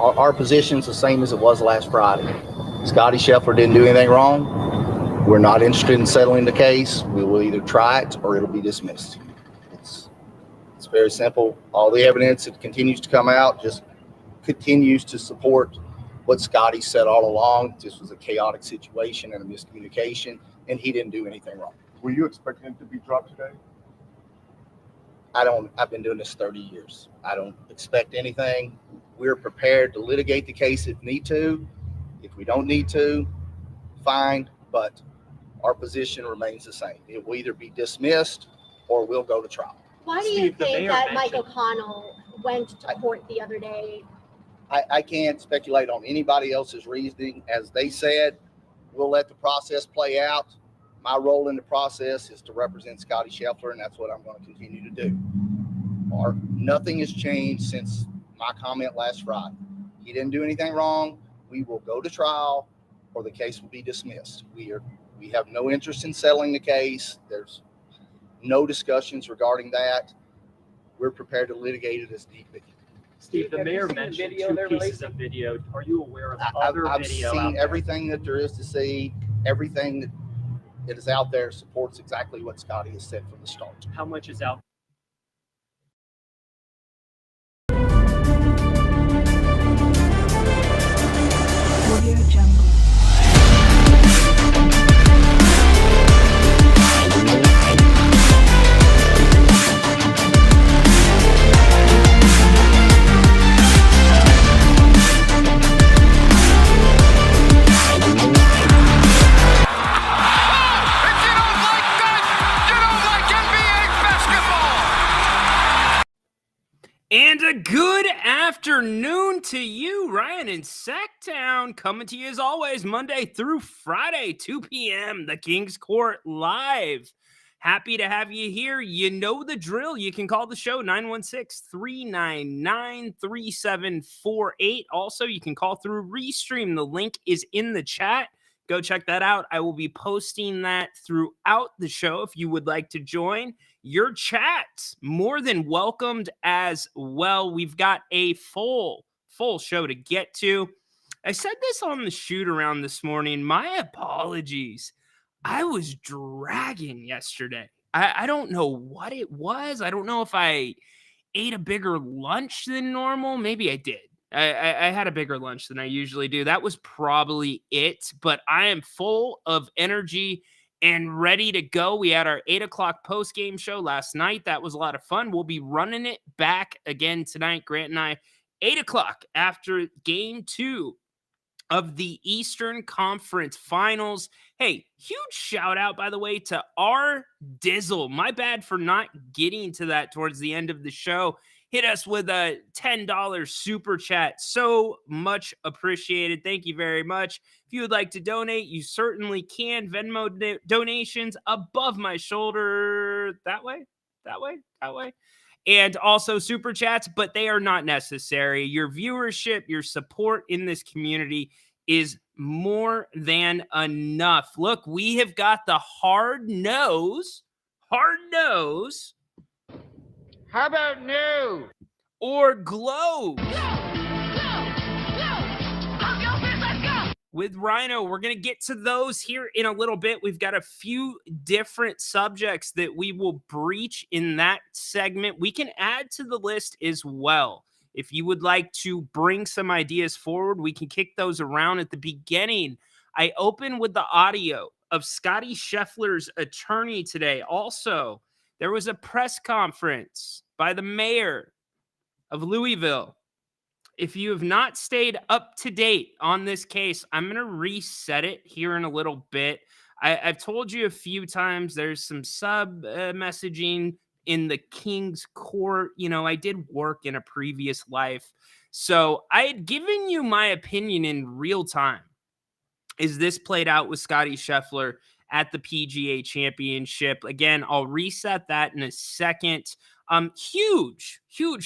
our position's the same as it was last Friday. Scotty Scheffler didn't do anything wrong. We're not interested in settling the case. We will either try it or it'll be dismissed. It's very simple. All the evidence that continues to come out just continues to support what Scotty said all along. This was a chaotic situation and a miscommunication, and he didn't do anything wrong. Were you expecting it to be dropped today? I've been doing this 30 years. I don't expect anything. We're prepared to litigate the case if need to. If we don't need to, fine, but our position remains the same. It will either be dismissed or we'll go to trial. Why do you think that Mike O'Connell went to court the other day? I can't speculate on anybody else's reasoning. As they said, we'll let the process play out. My role in the process is to represent Scotty Scheffler, and that's what I'm going to continue to do. Nothing has changed since my comment last Friday. He didn't do anything wrong. We will go to trial, or the case will be dismissed. We have no interest in settling the case. There's no discussions regarding that. We're prepared to litigate it as deeply. Steve, the mayor mentioned two pieces of video. Are you aware of other I've video? seen everything that there is to see. Everything that is out there supports exactly what Scotty has said from the start. How much is out? And a good afternoon to you, Ryan in Sacktown, coming to you as always, Monday through Friday, 2 p.m., the King's Court Live. Happy to have you here. You know the drill. You can call the show 916-399-3748. Also, you can call through Restream. The link is in the chat. Go check that out. I will be posting that throughout the show if you would like to join. Your chat, more than welcomed as well. We've got a full show to get to. I said this on the shoot around this morning. My apologies. I was dragging yesterday. I don't know what it was. I don't know if I ate a bigger lunch than normal. Maybe I did. I had a bigger lunch than I usually do. That was probably it, but I am full of energy and ready to go. We had our 8 o'clock post-game show last night. That was a lot of fun. We'll be running it back again tonight, Grant and I, 8 o'clock after game 2 of the Eastern Conference Finals. Hey, huge shout out, by the way, to R Dizzle. My bad for not getting to that towards the end of the show. Hit us with a $10 super chat. So much appreciated. Thank you very much. If you would like to donate, you certainly can. Venmo donations above my shoulder. That way. And also super chats, but they are not necessary. Your viewership, your support in this community is more than enough. Look, we have got the hard nose. How about no? Or glows. With Rhino, we're going to get to those here in a little bit. We've got a few different subjects that we will breach in that segment. We can add to the list as well. If you would like to bring some ideas forward, we can kick those around at the beginning. I open with the audio of Scotty Scheffler's attorney today. Also, there was a press conference by the mayor of Louisville. If you have not stayed up to date on this case, I'm going to reset it here in a little bit. I've told you a few times there's some messaging in the King's Court. You know, I did work in a previous life. So I had given you my opinion in real time. Is this played out with Scotty Scheffler at the PGA Championship? Again, I'll reset that in a second. Huge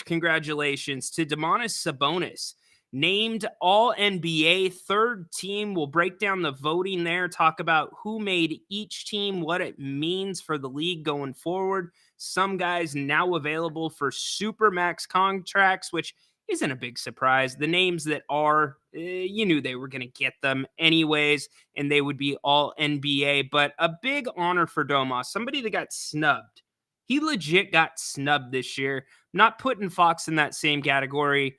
congratulations to Domas Sabonis, named All-NBA third team. We'll break down the voting there, talk about who made each team, what it means for the league going forward. Some guys now available for Supermax contracts, which isn't a big surprise. The names that are, you knew they were going to get them anyways, and they would be all NBA. But a big honor for Domas, somebody that got snubbed. He legit got snubbed this year. Not putting Fox in that same category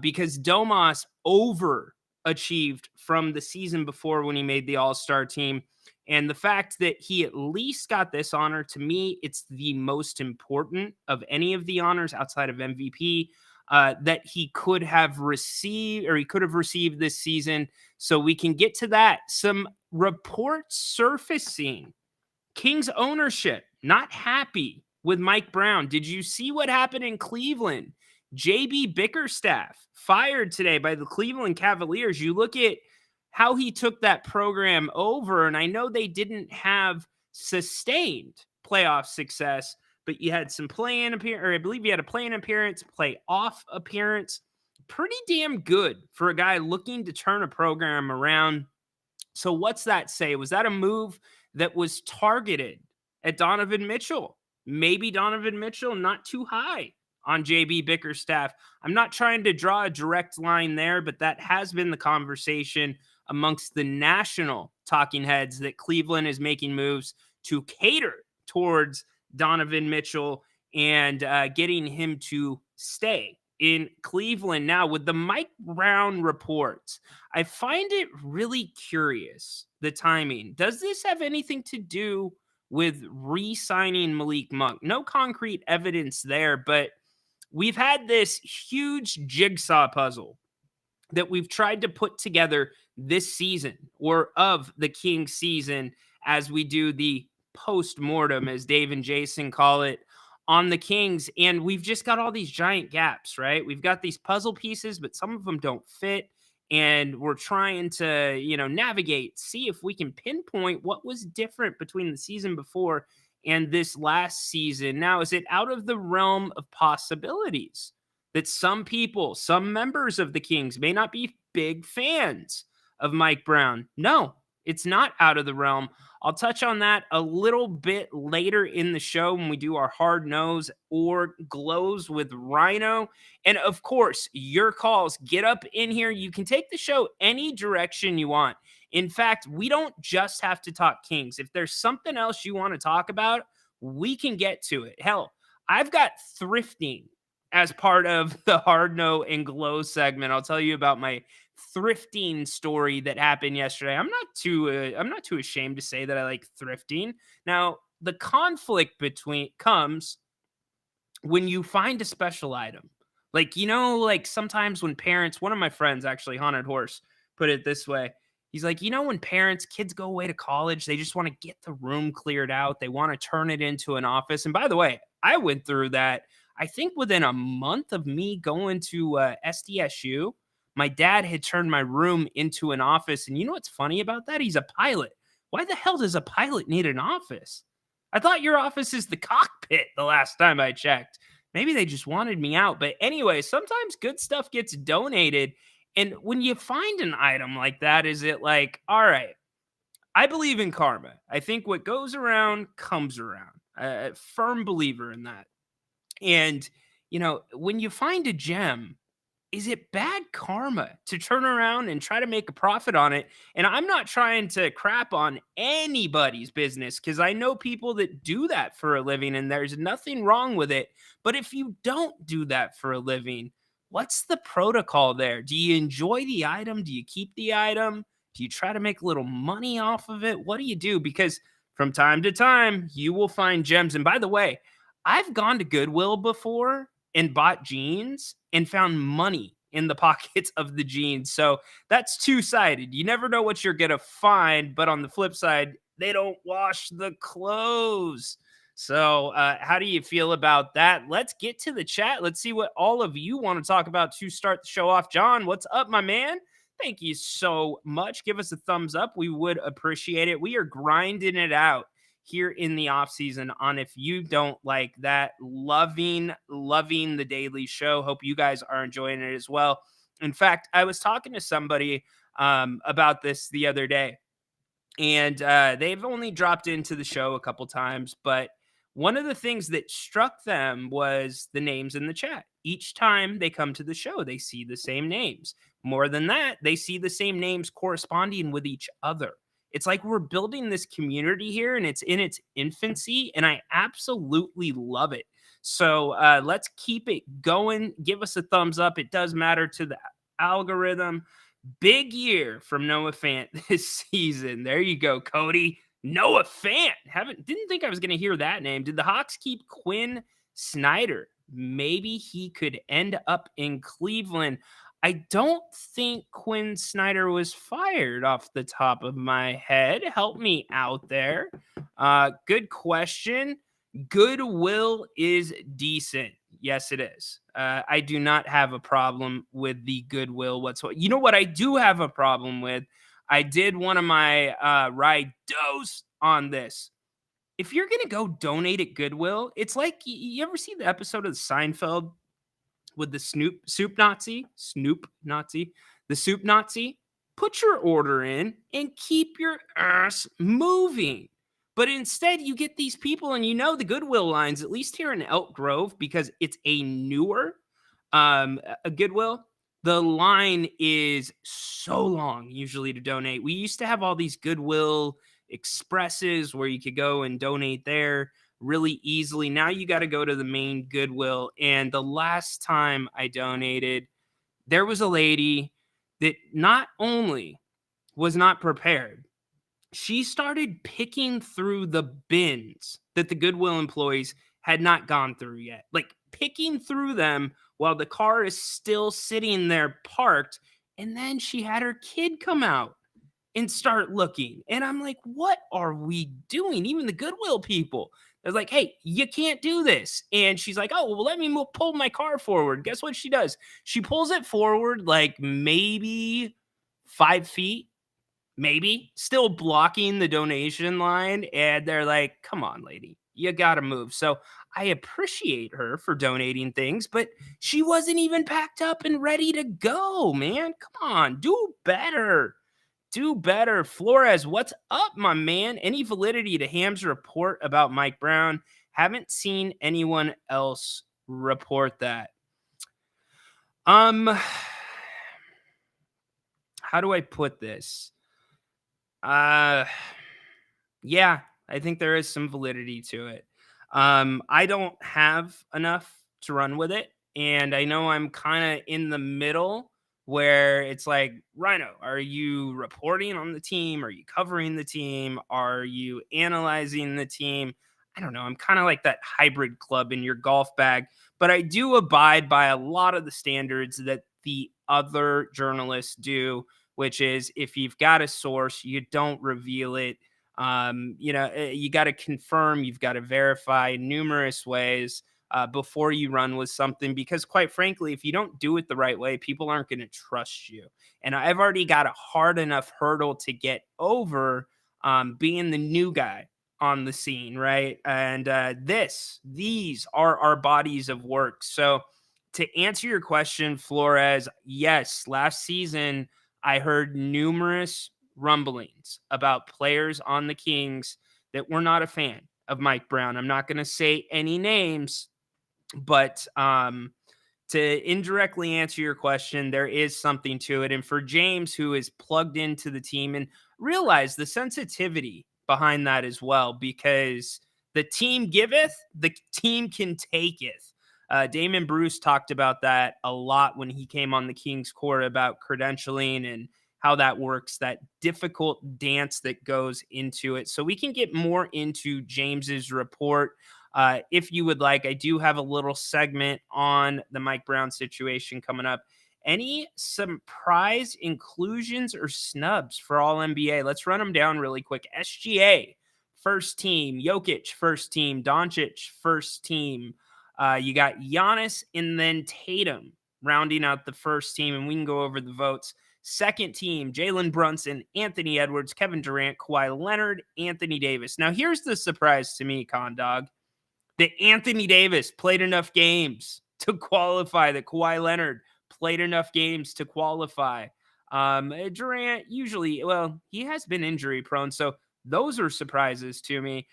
because Domas overachieved from the season before when he made the All-Star team. And the fact that he at least got this honor, to me, it's the most important of any of the honors outside of MVP that he could have received this season. So we can get to that. Some reports surfacing. Kings ownership not happy with Mike Brown. Did you see what happened in Cleveland? JB Bickerstaff fired today by the Cleveland Cavaliers. You look at how he took that program over, and I know they didn't have sustained playoff success, but you had some play-in appearance, or I believe you had a play-in appearance, play-off appearance. Pretty damn good for a guy looking to turn a program around. So what's that say? Was that a move that was targeted at Donovan Mitchell? Maybe Donovan Mitchell not too high on JB Bickerstaff. I'm not trying to draw a direct line there, but that has been the conversation amongst the national talking heads that Cleveland is making moves to cater towards Donovan Mitchell and getting him to stay in Cleveland. Now, with the Mike Brown reports, I find it really curious, the timing. Does this have anything to do with re-signing Malik Monk? No concrete evidence there, but we've had this huge jigsaw puzzle that we've tried to put together this season, or of the Kings season, as we do the post-mortem, as Dave and Jason call it, on the Kings. And we've just got all these giant gaps, right? We've got these puzzle pieces, but some of them don't fit. And we're trying to, navigate, see if we can pinpoint what was different between the season before and this last season. Now, is it out of the realm of possibilities that some people, some members of the Kings may not be big fans of Mike Brown? No, it's not out of the realm. I'll touch on that a little bit later in the show when we do our hard nose or glows with Rhino. And of course, your calls, get up in here. You can take the show any direction you want. In fact, we don't just have to talk Kings. If there's something else you want to talk about, we can get to it. Hell, I've got thrifting as part of the hard no and glow segment. I'll tell you about my thrifting story that happened yesterday. I'm not too ashamed to say that I like thrifting. Now, the conflict comes when you find a special item. Like, sometimes when parents, one of my friends, actually, Haunted Horse, put it this way. He's like, when kids go away to college, they just want to get the room cleared out. They want to turn it into an office. And by the way, I went through that. I think within a month of me going to SDSU, my dad had turned my room into an office. And you know what's funny about that? He's a pilot. Why the hell does a pilot need an office? I thought your office is the cockpit the last time I checked. Maybe they just wanted me out. But anyway, sometimes good stuff gets donated. And when you find an item like that, is it like, all right, I believe in karma. I think what goes around comes around. A firm believer in that. And, when you find a gem, is it bad karma to turn around and try to make a profit on it? And I'm not trying to crap on anybody's business, because I know people that do that for a living and there's nothing wrong with it. But if you don't do that for a living, what's the protocol there? Do you enjoy the item? Do you keep the item? Do you try to make a little money off of it? What do you do? Because from time to time, you will find gems. And by the way, I've gone to Goodwill before and bought jeans and found money in the pockets of the jeans. So that's two-sided. You never know what you're going to find. But on the flip side, they don't wash the clothes. So how do you feel about that? Let's get to the chat. Let's see what all of you want to talk about to start the show off. John, what's up, my man? Thank you so much. Give us a thumbs up. We would appreciate it. We are grinding it out here in the off season on If You Don't Like That. Loving the daily show. Hope you guys are enjoying it as well. In fact, I was talking to somebody about this the other day, and they've only dropped into the show a couple times, but one of the things that struck them was the names in the chat. each time they come to the show, they see the same names. More than that, they see the same names corresponding with each other. It's like we're building this community here and it's in its infancy, and I absolutely love it. So let's keep it going. Give us a thumbs up. It does matter to the algorithm. Big year from Noah Fant this season. There you go, Cody. Noah Fant. Didn't think I was going to hear that name. Did the Hawks keep Quinn Snyder? Maybe he could end up in Cleveland. I don't think Quinn Snyder was fired off the top of my head. Help me out there. Good question. Goodwill is decent. Yes, it is. I do not have a problem with the goodwill whatsoever. You know what I do have a problem with? I did one of my ride-dos on this. If you're going to go donate at Goodwill, it's like, you ever see the episode of Seinfeld with the soup Nazi? The soup Nazi? Put your order in and keep your ass moving. But instead, you get these people, and the Goodwill lines, at least here in Elk Grove, because it's a newer a Goodwill, the line is so long usually to donate. We used to have all these Goodwill Expresses where you could go and donate there really easily. Now you got to go to the main Goodwill. And the last time I donated, there was a lady that not only was not prepared, she started picking through the bins that the Goodwill employees had not gone through yet. Like picking through them while the car is still sitting there parked. And then she had her kid come out and start looking. And I'm like, what are we doing? Even the Goodwill people. They're like, hey, you can't do this. And she's like, oh, well, let me pull my car forward. Guess what she does? She pulls it forward like maybe 5 feet. Maybe still blocking the donation line. And they're like, come on, lady, you got to move. So I appreciate her for donating things, but she wasn't even packed up and ready to go, man. Come on, do better. Do better. Flores, what's up, my man? Any validity to Ham's report about Mike Brown? Haven't seen anyone else report that. How do I put this? Yeah, I think there is some validity to it. I don't have enough to run with it. And I know I'm kind of in the middle where it's like, Rhino, are you reporting on the team? Are you covering the team? Are you analyzing the team? I don't know. I'm kind of like that hybrid club in your golf bag, but I do abide by a lot of the standards that the other journalists do, which is if you've got a source, you don't reveal it. You got to confirm, you've got to verify numerous ways before you run with something, because quite frankly, if you don't do it the right way, people aren't going to trust you. And I've already got a hard enough hurdle to get over being the new guy on the scene, right? And these are our bodies of work. So to answer your question, Flores, yes, last season, I heard numerous rumblings about players on the Kings that were not a fan of Mike Brown. I'm not going to say any names, but to indirectly answer your question, there is something to it. And for James, who is plugged into the team, and realize the sensitivity behind that as well, because the team giveth, the team can taketh. Damon Bruce talked about that a lot when he came on the Kings court about credentialing and how that works, that difficult dance that goes into it. So we can get more into James's report. If you would like, I do have a little segment on the Mike Brown situation coming up. Any surprise inclusions or snubs for All-NBA? Let's run them down really quick. SGA, first team. Jokic, first team. Doncic, first team. You got Giannis and then Tatum rounding out the first team, and we can go over the votes. Second team, Jalen Brunson, Anthony Edwards, Kevin Durant, Kawhi Leonard, Anthony Davis. Now, here's the surprise to me, Condog, that Anthony Davis played enough games to qualify, that Kawhi Leonard played enough games to qualify. Durant usually, he has been injury prone, so those are surprises to me.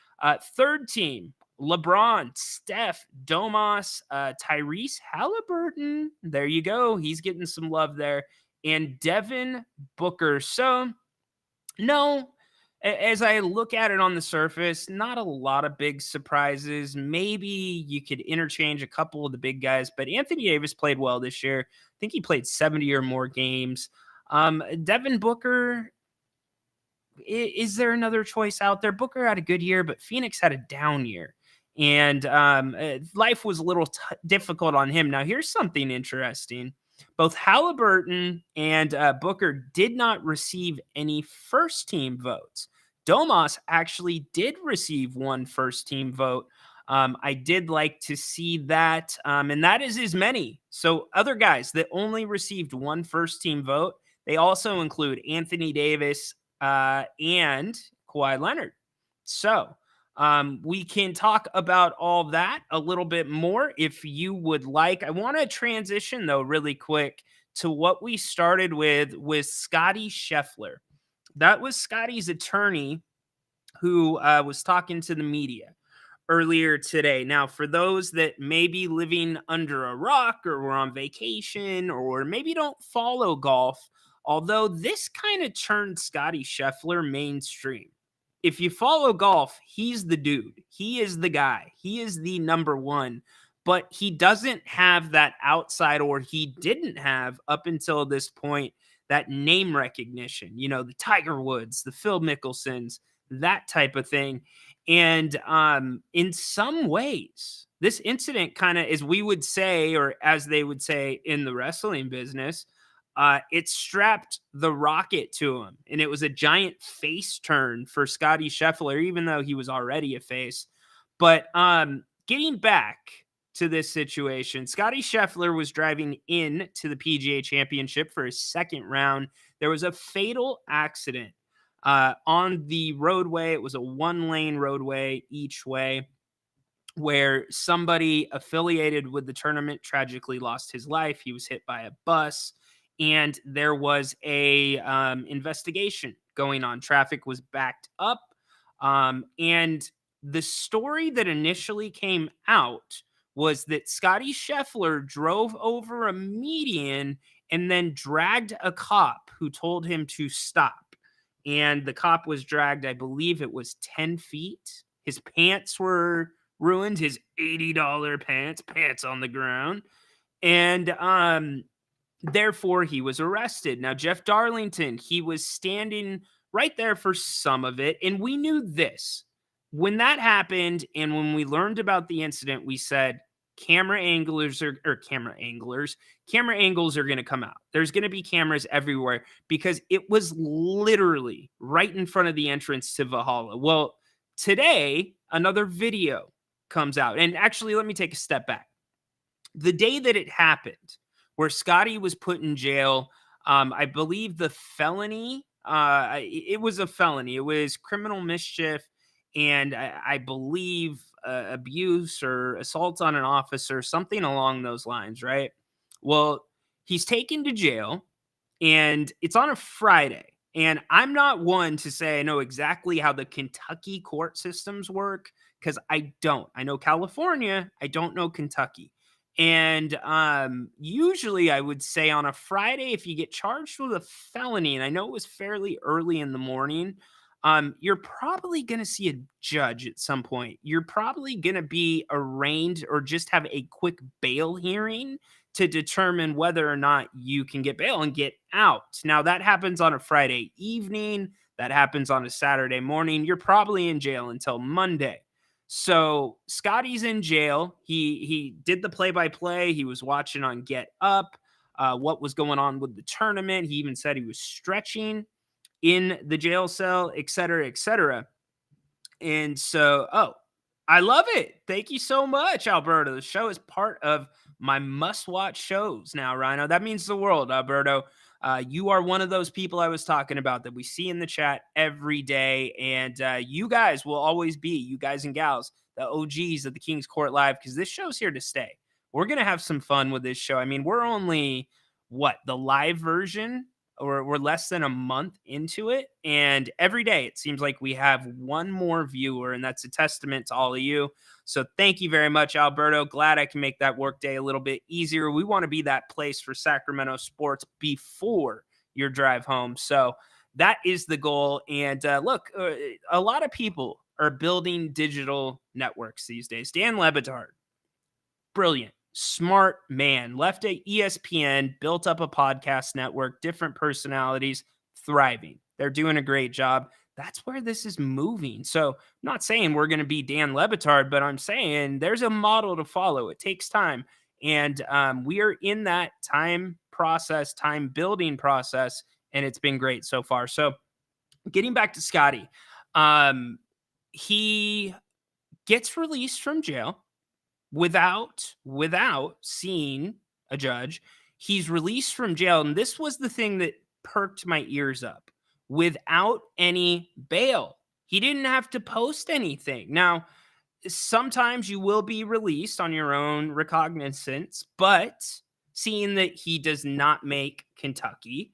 Third team, LeBron, Steph, Domas, Tyrese Halliburton. There you go. He's getting some love there. And Devin Booker. So, no, as I look at it on the surface, not a lot of big surprises. Maybe you could interchange a couple of the big guys, but Anthony Davis played well this year. I think he played 70 or more games. Devin Booker, is there another choice out there? Booker had a good year, but Phoenix had a down year. And life was a little difficult on him. Now, here's something interesting. Both Halliburton and Booker did not receive any first-team votes. Domas actually did receive one first-team vote. I did like to see that, and that is as many. So other guys that only received one first-team vote, they also include Anthony Davis and Kawhi Leonard. So we can talk about all that a little bit more if you would like. I want to transition, though, really quick to what we started with Scottie Scheffler. That was Scottie's attorney who was talking to the media earlier today. Now, for those that may be living under a rock or were on vacation or maybe don't follow golf, although this kind of turned Scottie Scheffler mainstream. If you follow golf, he's the dude. He is the guy. He is the number one. But he doesn't have that outside, or he didn't have up until this point, that name recognition. You know, the Tiger Woods, the Phil Mickelsons, that type of thing. And in some ways, this incident kind of, as we would say, or as they would say in the wrestling business, it strapped the rocket to him, and it was a giant face turn for Scottie Scheffler, even though he was already a face. But getting back to this situation, Scottie Scheffler was driving in to the PGA Championship for his second round. There was a fatal accident on the roadway. It was a one-lane roadway each way, where somebody affiliated with the tournament tragically lost his life. He was hit by a bus. And there was a investigation going on. Traffic was backed up. And the story that initially came out was that Scottie Scheffler drove over a median and then dragged a cop who told him to stop. And the cop was dragged, I believe it was 10 feet. His pants were ruined, his $80 pants on the ground. And therefore, he was arrested. Now, Jeff Darlington, he was standing right there for some of it. And we knew this. When that happened and when we learned about the incident, we said camera angles are going to come out. There's going to be cameras everywhere because it was literally right in front of the entrance to Valhalla. Well, today, another video comes out. And actually, let me take a step back. The day that it happened, where Scottie was put in jail, I believe the felony, it was a felony. It was criminal mischief and I believe abuse or assault on an officer, something along those lines, right? Well, he's taken to jail and it's on a Friday. And I'm not one to say I know exactly how the Kentucky court systems work because I don't. I know California. I don't know Kentucky. And usually I would say on a Friday, if you get charged with a felony, and I know it was fairly early in the morning, you're probably going to see a judge at some point. You're probably going to be arraigned or just have a quick bail hearing to determine whether or not you can get bail and get out. Now, that happens on a Friday evening. That happens on a Saturday morning. You're probably in jail until Monday. So Scottie's in jail. He did the play-by-play. He was watching on Get Up, what was going on with the tournament. He even said he was stretching in the jail cell, et cetera, et cetera. And so, I love it. Thank you so much, Alberto. The show is part of my must-watch shows now, Rhino. That means the world, Alberto. You are one of those people I was talking about that we see in the chat every day. And you guys will always be, you guys and gals, the OGs of the King's Court Live, because this show's here to stay. We're going to have some fun with this show. I mean, we're only, the live version we're less than a month into it, and every day it seems like we have one more viewer, and that's a testament to all of you. So thank you very much, Alberto. Glad I can make that workday a little bit easier. We want to be that place for Sacramento sports before your drive home. So that is the goal. And look, a lot of people are building digital networks these days. Dan Lebitard, brilliant, smart man, left at ESPN, built up a podcast network, different personalities, thriving. They're doing a great job. That's where this is moving. So I'm not saying we're going to be Dan Lebitard, but I'm saying there's a model to follow. It takes time. And we are in that time building process, and it's been great so far. So getting back to Scotty, he gets released from jail without seeing a judge. He's released from jail, and this was the thing that perked my ears up. Without any bail. He didn't have to post anything. Now, sometimes you will be released on your own recognizance, but seeing that he does not make Kentucky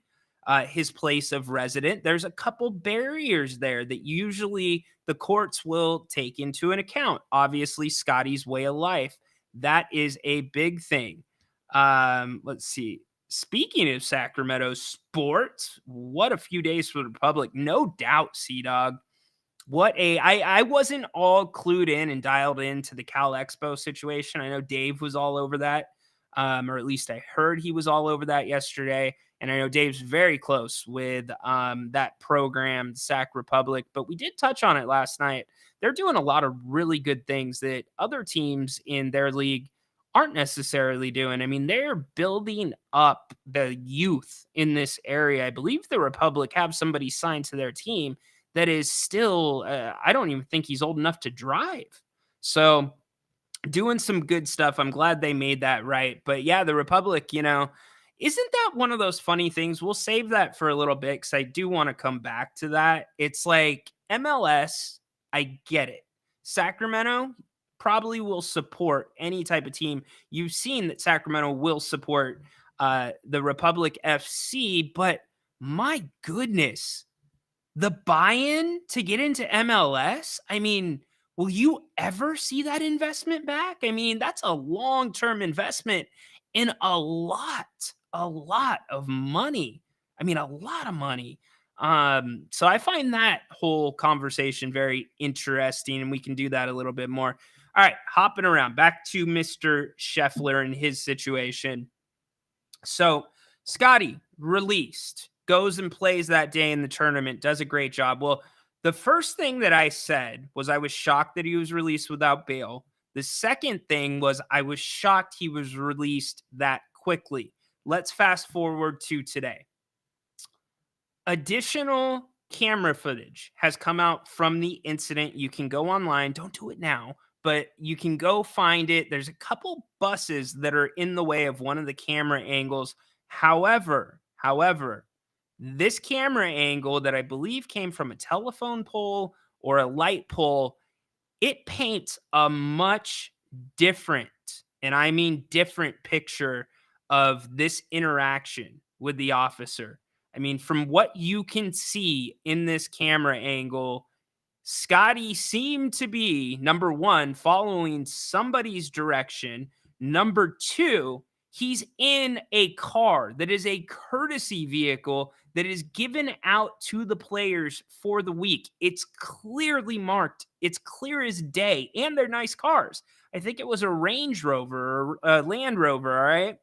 his place of resident, there's a couple barriers there that usually the courts will take into an account. Obviously, Scotty's way of life, that is a big thing. Let's see. Speaking of Sacramento sports, what a few days for the Republic. No doubt, Sea-Dog. I wasn't all clued in and dialed into the Cal Expo situation. I know Dave was all over that, or at least I heard he was all over that yesterday. And I know Dave's very close with that program, Sac Republic, but we did touch on it last night. They're doing a lot of really good things that other teams in their league aren't necessarily doing. I mean, they're building up the youth in this area. I believe the Republic have somebody signed to their team that is still, I don't even think he's old enough to drive. So doing some good stuff. I'm glad they made that right. But yeah, the Republic, isn't that one of those funny things? We'll save that for a little bit because I do want to come back to that. It's like MLS, I get it. Sacramento probably will support any type of team. You've seen that Sacramento will support the Republic FC, but my goodness, the buy-in to get into MLS, I mean, will you ever see that investment back? I mean, that's a long-term investment in a lot of money. I mean, a lot of money. So I find that whole conversation very interesting, and we can do that a little bit more. All right, hopping around back to Mr. Scheffler and his situation. So Scotty released, goes and plays that day in the tournament, does a great job. Well, the first thing that I said was I was shocked that he was released without bail. The second thing was I was shocked he was released that quickly. Let's fast forward to today. Additional camera footage has come out from the incident. You can go online. Don't do it now, but you can go find it. There's a couple buses that are in the way of one of the camera angles. However, this camera angle that I believe came from a telephone pole or a light pole, it paints a much different, and I mean different, picture of this interaction with the officer. I mean, from what you can see in this camera angle, Scotty seemed to be, number one, following somebody's direction. Number two, he's in a car that is a courtesy vehicle that is given out to the players for the week. It's clearly marked. It's clear as day. And they're nice cars. I think it was a Range Rover or a Land Rover, all right?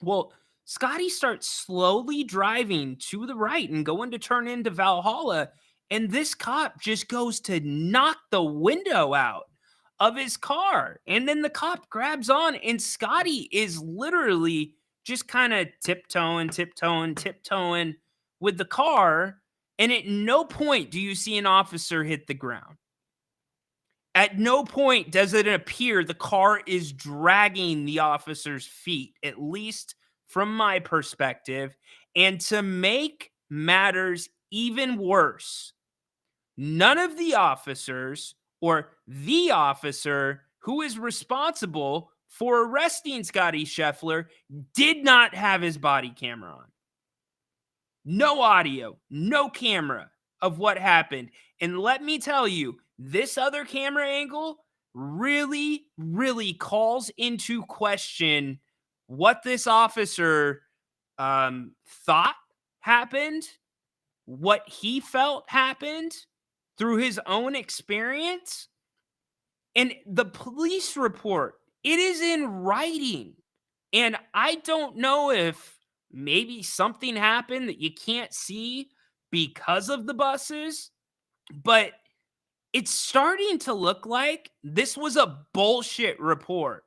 Well, Scotty starts slowly driving to the right and going to turn into Valhalla, and this cop just goes to knock the window out of his car. And then the cop grabs on, and Scotty is literally just kind of tiptoeing with the car. And at no point do you see an officer hit the ground. At no point does it appear the car is dragging the officer's feet, at least from my perspective. And to make matters even worse, none of the officers or the officer who is responsible for arresting Scotty Scheffler did not have his body camera on. no audio, no camera of what happened. And let me tell you, this other camera angle really, really calls into question what this officer thought happened, what he felt happened through his own experience. And the police report, it is in writing. And I don't know if maybe something happened that you can't see because of the buses, but it's starting to look like this was a bullshit report.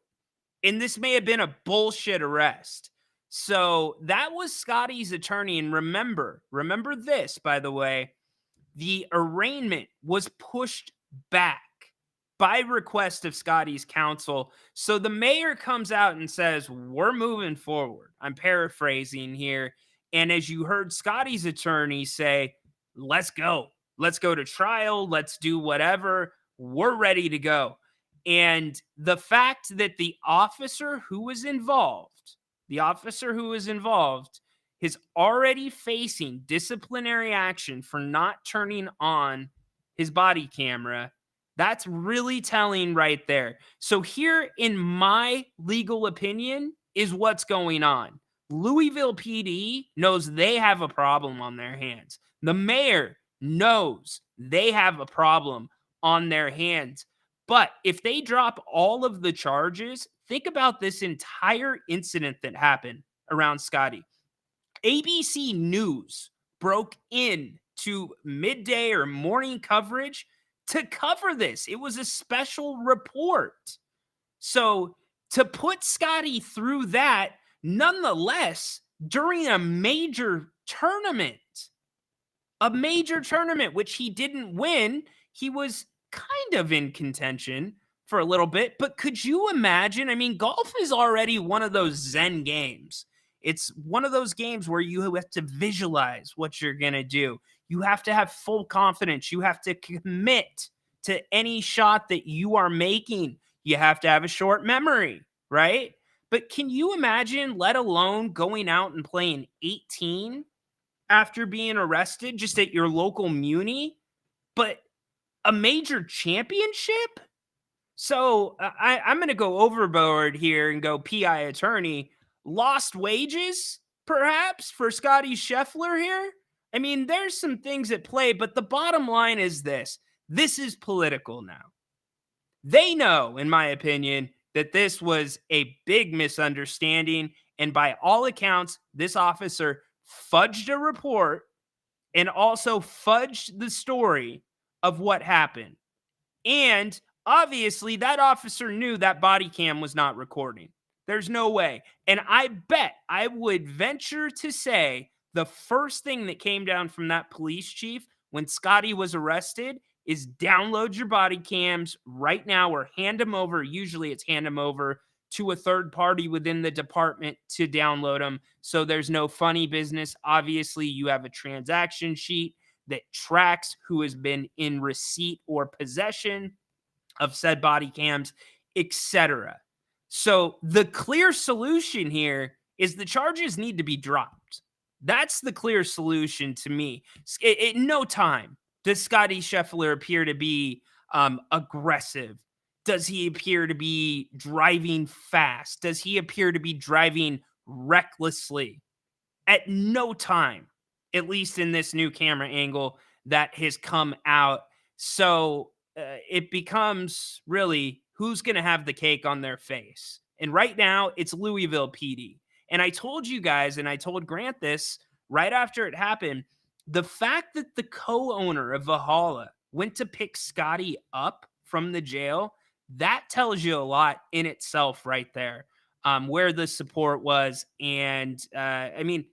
And this may have been a bullshit arrest. So that was Scotty's attorney. And remember this, by the way, the arraignment was pushed back by request of Scotty's counsel. So the mayor comes out and says, we're moving forward. I'm paraphrasing here. And as you heard Scotty's attorney say, let's go. Let's go to trial. Let's do whatever. We're ready to go. And the fact that the officer who was involved is already facing disciplinary action for not turning on his body camera, that's really telling right there. So here, in my legal opinion, is what's going on. Louisville PD knows they have a problem on their hands. The mayor knows they have a problem on their hands. But if they drop all of the charges, think about this entire incident that happened around Scotty. ABC News broke in to midday or morning coverage to cover this. It was a special report. So to put Scotty through that, nonetheless, during a major tournament, which he didn't win, he was kind of in contention for a little bit. But could you imagine? I mean, golf is already one of those Zen games. It's one of those games where you have to visualize what you're going to do. You have to have full confidence. You have to commit to any shot that you are making. You have to have a short memory, right? But can you imagine, let alone going out and playing 18 after being arrested just at your local muni, but a major championship? So I'm going to go overboard here and go PI attorney. Lost wages, perhaps, for Scotty Scheffler here? I mean, there's some things at play, but the bottom line is this. This is political now. They know, in my opinion, that this was a big misunderstanding. And by all accounts, this officer fudged a report and also fudged the story of what happened. And obviously, that officer knew that body cam was not recording. There's no way. And I would venture to say the first thing that came down from that police chief when Scotty was arrested is download your body cams right now or hand them over. Usually it's hand them over to a third party within the department to download them. So there's no funny business. Obviously, you have a transaction sheet that tracks who has been in receipt or possession of said body cams, etc. So the clear solution here is the charges need to be dropped. That's the clear solution to me. At no time does Scotty Scheffler appear to be aggressive. Does he appear to be driving fast? Does he appear to be driving recklessly? At no time, at least in this new camera angle that has come out. So it becomes really who's going to have the cake on their face. And right now, it's Louisville PD. And I told you guys, and I told Grant this right after it happened, the fact that the co-owner of Valhalla went to pick Scotty up from the jail, that tells you a lot in itself right there, where the support was. And I mean,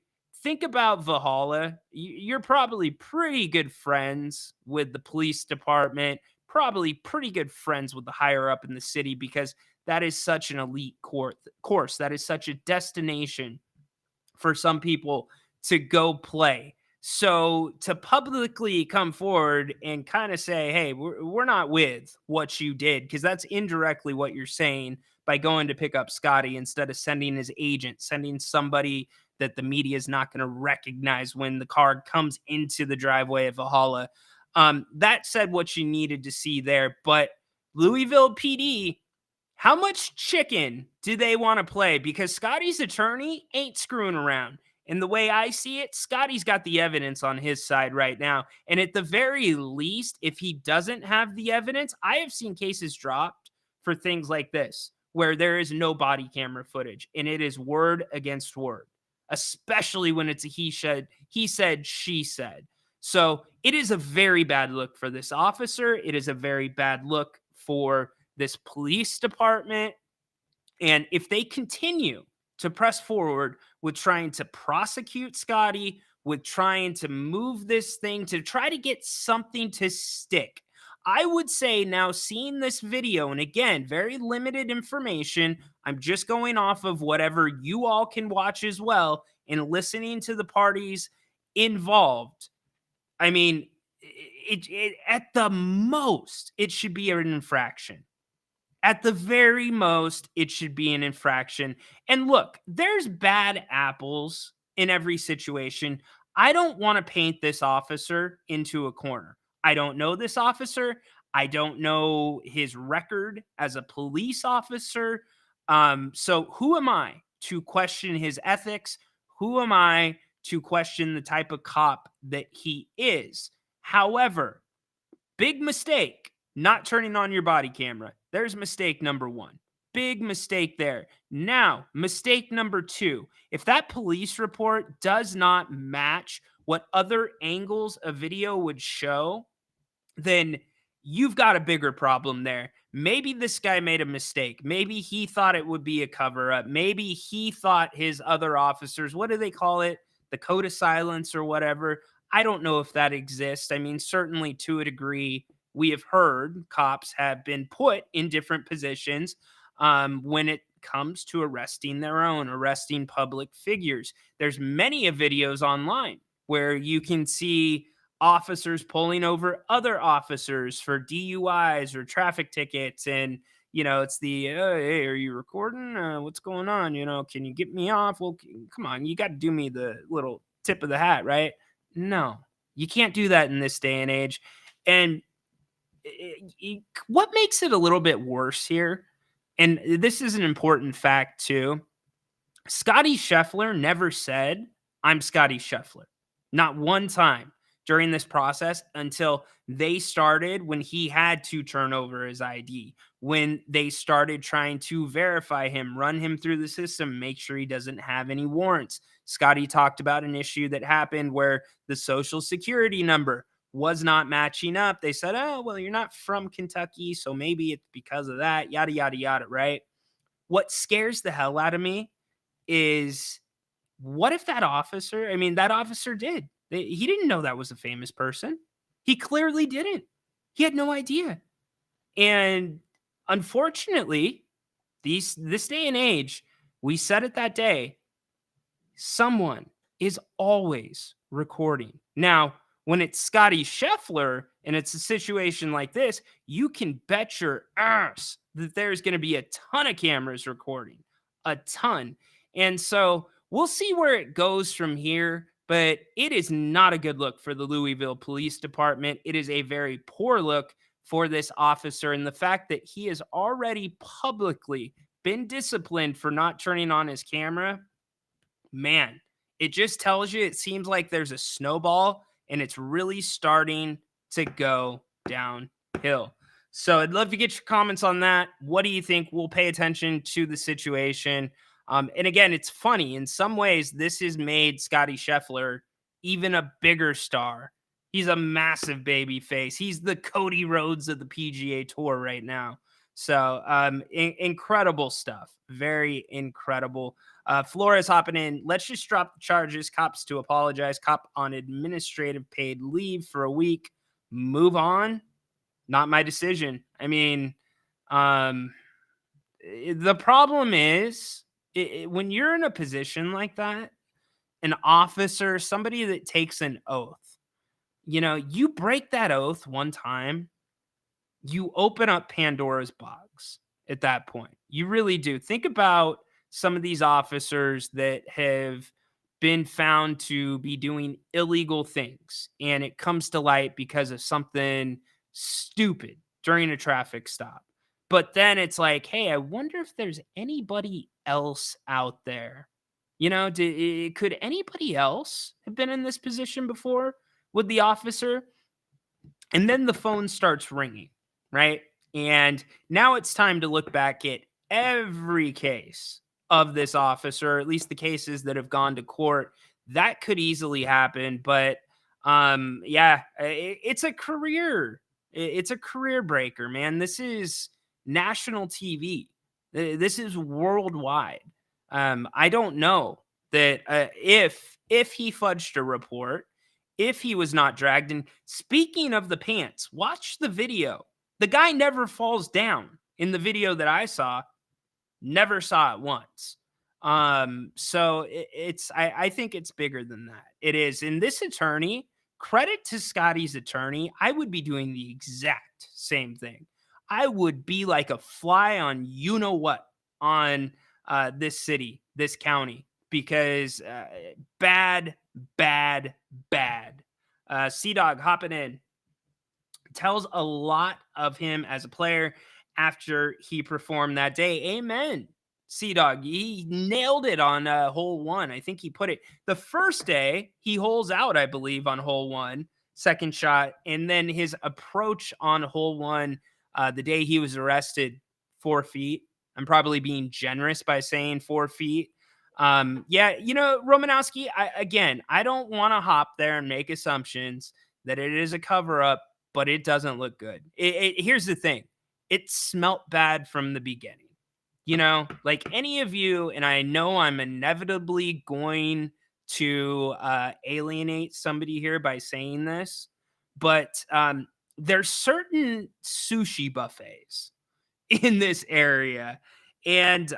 think about Valhalla. You're probably pretty good friends with the police department, probably pretty good friends with the higher up in the city, because that is such an elite course. That is such a destination for some people to go play. So to publicly come forward and kind of say, hey, we're not with what you did, because that's indirectly what you're saying by going to pick up Scotty instead of sending his agent, sending somebody that the media is not going to recognize when the car comes into the driveway of Valhalla. That said what you needed to see there. But Louisville PD, how much chicken do they want to play? Because Scotty's attorney ain't screwing around. And the way I see it, Scotty's got the evidence on his side right now. And at the very least, if he doesn't have the evidence, I have seen cases dropped for things like this, where there is no body camera footage and it is word against word, especially when it's a he said, she said. So it is a very bad look for this officer. It is a very bad look for this police department. And if they continue to press forward with trying to prosecute Scotty, with trying to move this thing to try to get something to stick, I would say now, seeing this video, and again, very limited information, I'm just going off of whatever you all can watch as well, and listening to the parties involved. I mean, it at the most, it should be an infraction. At the very most, it should be an infraction. And look, there's bad apples in every situation. I don't want to paint this officer into a corner. I don't know this officer. I don't know his record as a police officer. So who am I to question his ethics? Who am I to question the type of cop that he is? However, big mistake not turning on your body camera. There's mistake number one. Big mistake there. Now, mistake number two. If that police report does not match what other angles of video would show, then you've got a bigger problem there. Maybe this guy made a mistake. Maybe he thought it would be a cover up. Maybe he thought his other officers, what do they call it? The code of silence or whatever. I don't know if that exists. I mean, certainly to a degree, we have heard cops have been put in different positions when it comes to arresting public figures. There's many of videos online where you can see officers pulling over other officers for DUIs or traffic tickets. And, it's the, hey, are you recording? What's going on? Can you get me off? Well, come on, you got to do me the little tip of the hat, right? No, you can't do that in this day and age. And what makes it a little bit worse here, and this is an important fact too, Scotty Scheffler never said, I'm Scotty Scheffler. Not one time during this process until they started, when he had to turn over his ID, when they started trying to verify him, run him through the system, make sure he doesn't have any warrants. Scotty talked about an issue that happened where the social security number was not matching up. They said, oh, well, you're not from Kentucky, so maybe it's because of that, yada, yada, yada, right? What scares the hell out of me is, what if that officer did. He didn't know that was a famous person. He clearly didn't. He had no idea. And unfortunately, this day and age, we said it that day, someone is always recording. Now, when it's Scotty Scheffler and it's a situation like this, you can bet your ass that there's going to be a ton of cameras recording, a ton. And so we'll see where it goes from here, but it is not a good look for the Louisville Police Department. It is a very poor look for this officer. And the fact that he has already publicly been disciplined for not turning on his camera, man, it just tells you, it seems like there's a snowball and it's really starting to go downhill. So I'd love to get your comments on that. What do you think? We'll pay attention to the situation. And again, it's funny. In some ways, this has made Scotty Scheffler even a bigger star. He's a massive baby face. He's the Cody Rhodes of the PGA Tour right now. So incredible stuff. Very incredible. Flores hopping in. Let's just drop the charges. Cops to apologize. Cop on administrative paid leave for a week. Move on. Not my decision. I mean, the problem is, when you're in a position like that, an officer, somebody that takes an oath, you break that oath one time, you open up Pandora's box at that point. You really do. Think about some of these officers that have been found to be doing illegal things, and it comes to light because of something stupid during a traffic stop. But then it's like, hey, I wonder if there's anybody else out there. Could anybody else have been in this position before with the officer? And then the phone starts ringing, right? And now it's time to look back at every case of this officer, at least the cases that have gone to court. That could easily happen, but it's a career. It's a career breaker, man. This is national TV. This is worldwide. I don't know that if he fudged a report, if he was not dragged. And speaking of the pants, watch the video. The guy never falls down in the video that I saw. Never saw it once. I think it's bigger than that. It is. And this attorney, credit to Scotty's attorney, I would be doing the exact same thing. I would be like a fly on you know what on this city, this county, because bad. C-Dog hopping in tells a lot of him as a player after he performed that day. Amen. C-Dog, he nailed it on hole 1. I think he put it the first day he holes out, I believe, on hole 1, second shot. And then his approach on hole 1, the day he was arrested, 4 feet. I'm probably being generous by saying 4 feet. Romanowski, I don't want to hop there and make assumptions that it is a cover up, but it doesn't look good. Here's the thing. It smelt bad from the beginning. Like any of you, and I know I'm inevitably going to alienate somebody here by saying this, but there's certain sushi buffets in this area. And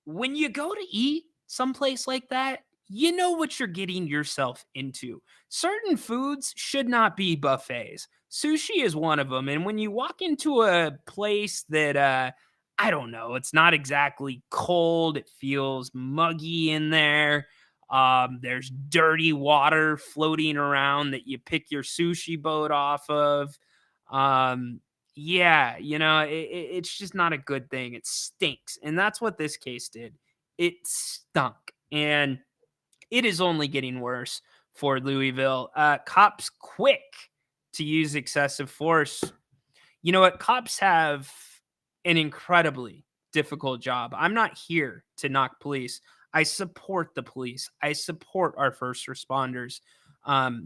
when you go to eat someplace like that, you know what you're getting yourself into. Certain foods should not be buffets. Sushi is one of them. And when you walk into a place that, I don't know, it's not exactly cold, it feels muggy in there. There's dirty water floating around that you pick your sushi boat off of. It's just not a good thing. It stinks. And that's what this case did. It stunk. And it is only getting worse for Louisville. Cops quick to use excessive force. You know what? Cops have an incredibly difficult job. I'm not here to knock police. I support the police. I support our first responders.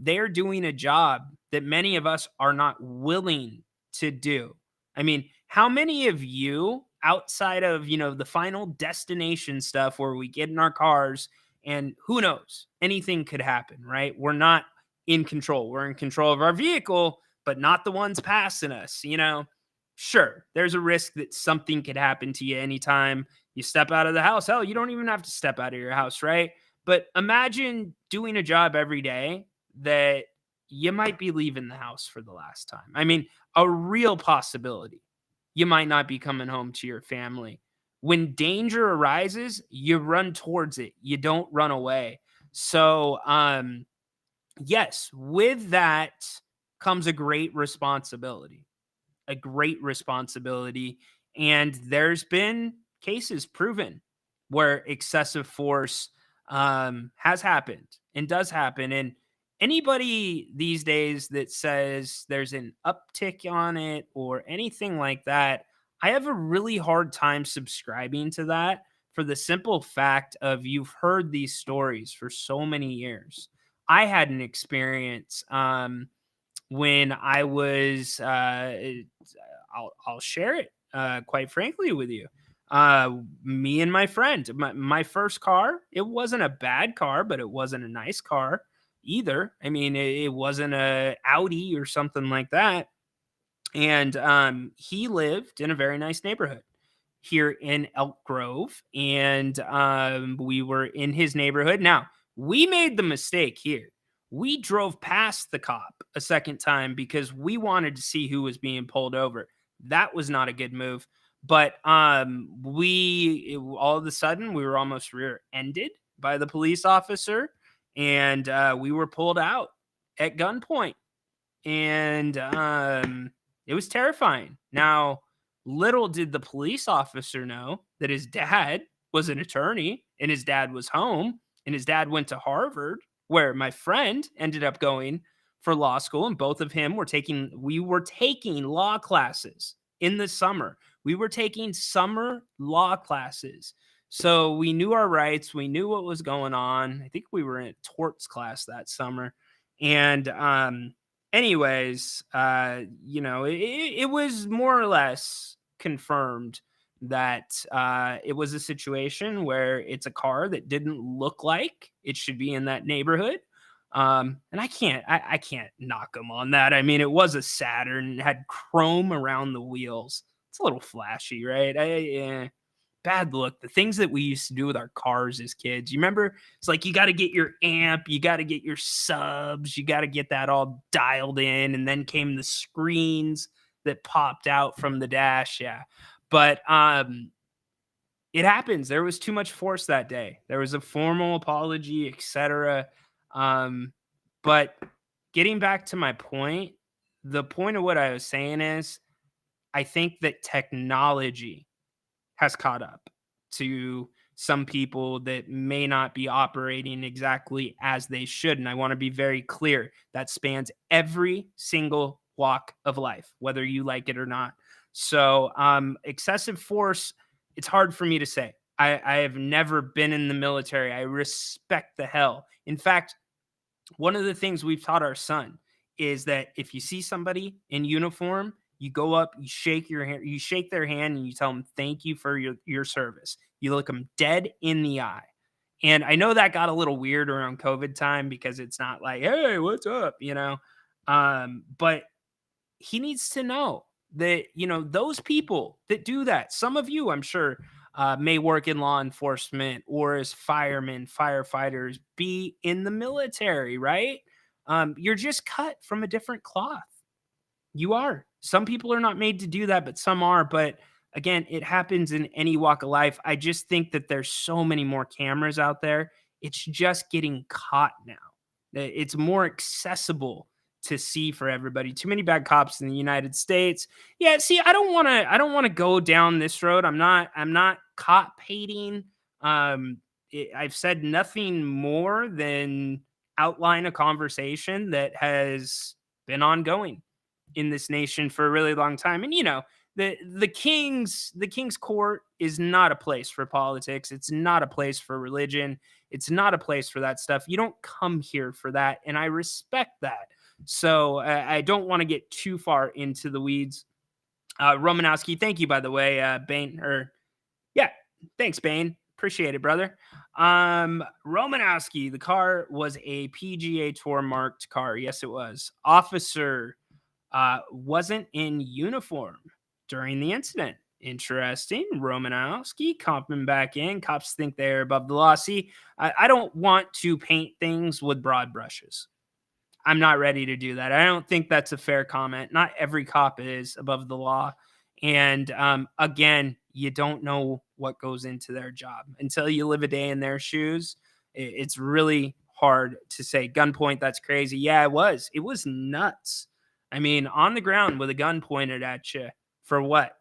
They are doing a job that many of us are not willing to do. I mean, how many of you outside of, the final destination stuff where we get in our cars and who knows, anything could happen, right? We're not in control. We're in control of our vehicle, but not the ones passing us, Sure, there's a risk that something could happen to you anytime you step out of the house. Hell, you don't even have to step out of your house, right? But imagine doing a job every day that you might be leaving the house for the last time. I mean, a real possibility. You might not be coming home to your family. When danger arises, you run towards it. You don't run away. So, yes, with that comes a great responsibility. And there's been cases proven where excessive force has happened and does happen. And anybody these days that says there's an uptick on it or anything like that, I have a really hard time subscribing to that for the simple fact of you've heard these stories for so many years. I had an experience when I was, I'll share it quite frankly with you. Me and my friend, my first car, it wasn't a bad car, but it wasn't a nice car either. I mean, it wasn't a Audi or something like that. And he lived in a very nice neighborhood here in Elk Grove, and we were in his neighborhood. Now, we made the mistake here. We drove past the cop a second time because we wanted to see who was being pulled over. That was not a good move. But all of a sudden, we were almost rear-ended by the police officer, and we were pulled out at gunpoint. And it was terrifying. Now, little did the police officer know that his dad was an attorney and his dad was home and his dad went to Harvard, where my friend ended up going for law school, and both of him we were taking law classes in the summer. We were taking summer law classes. So we knew our rights, we knew what was going on. I think we were in a torts class that summer. And anyways, it was more or less confirmed that it was a situation where it's a car that didn't look like it should be in that neighborhood. And I can't knock them on that. I mean, it was a Saturn, it had chrome around the wheels. It's a little flashy, right? Bad look. The things that we used to do with our cars as kids. You remember? It's like you got to get your amp, you got to get your subs, you got to get that all dialed in, and then came the screens that popped out from the dash. Yeah, but it happens. There was too much force that day. There was a formal apology, etc. But getting back to my point, the point of what I was saying is, I think that technology has caught up to some people that may not be operating exactly as they should. And I want to be very clear, that spans every single walk of life, whether you like it or not. So excessive force, it's hard for me to say. I have never been in the military. I respect the hell. In fact, one of the things we've taught our son is that if you see somebody in uniform, you go up, you shake their hand, and you tell them, thank you for your service. You look them dead in the eye. And I know that got a little weird around COVID time because it's not like, hey, what's up? But he needs to know that, those people that do that, some of you, I'm sure, may work in law enforcement or as firemen, firefighters, be in the military, right? You're just cut from a different cloth. You are. Some people are not made to do that, but some are. But again, it happens in any walk of life. I just think that there's so many more cameras out there. It's just getting caught now. It's more accessible to see for everybody. Too many bad cops in the United States. Yeah, see, I don't want to go down this road. I'm not cop hating. I've said nothing more than outline a conversation that has been ongoing in this nation for a really long time. And the king's court is not a place for politics. It's not a place for religion. It's not a place for that stuff. You don't come here for that, and I respect that. So I don't want to get too far into the weeds. Romanowski, thank you, by the way, Bane. Thanks, Bane. Appreciate it, brother. Romanowski, the car was a PGA Tour marked car. Yes, it was. Officer wasn't in uniform during the incident. Interesting. Romanowski coming back in. Cops think they're above the law. See, I don't want to paint things with broad brushes. I'm not ready to do that. I don't think that's a fair comment. Not every cop is above the law. And again, you don't know what goes into their job until you live a day in their shoes. It's really hard to say. Gunpoint, that's crazy. Yeah, it was. It was nuts. I mean, on the ground with a gun pointed at you for what?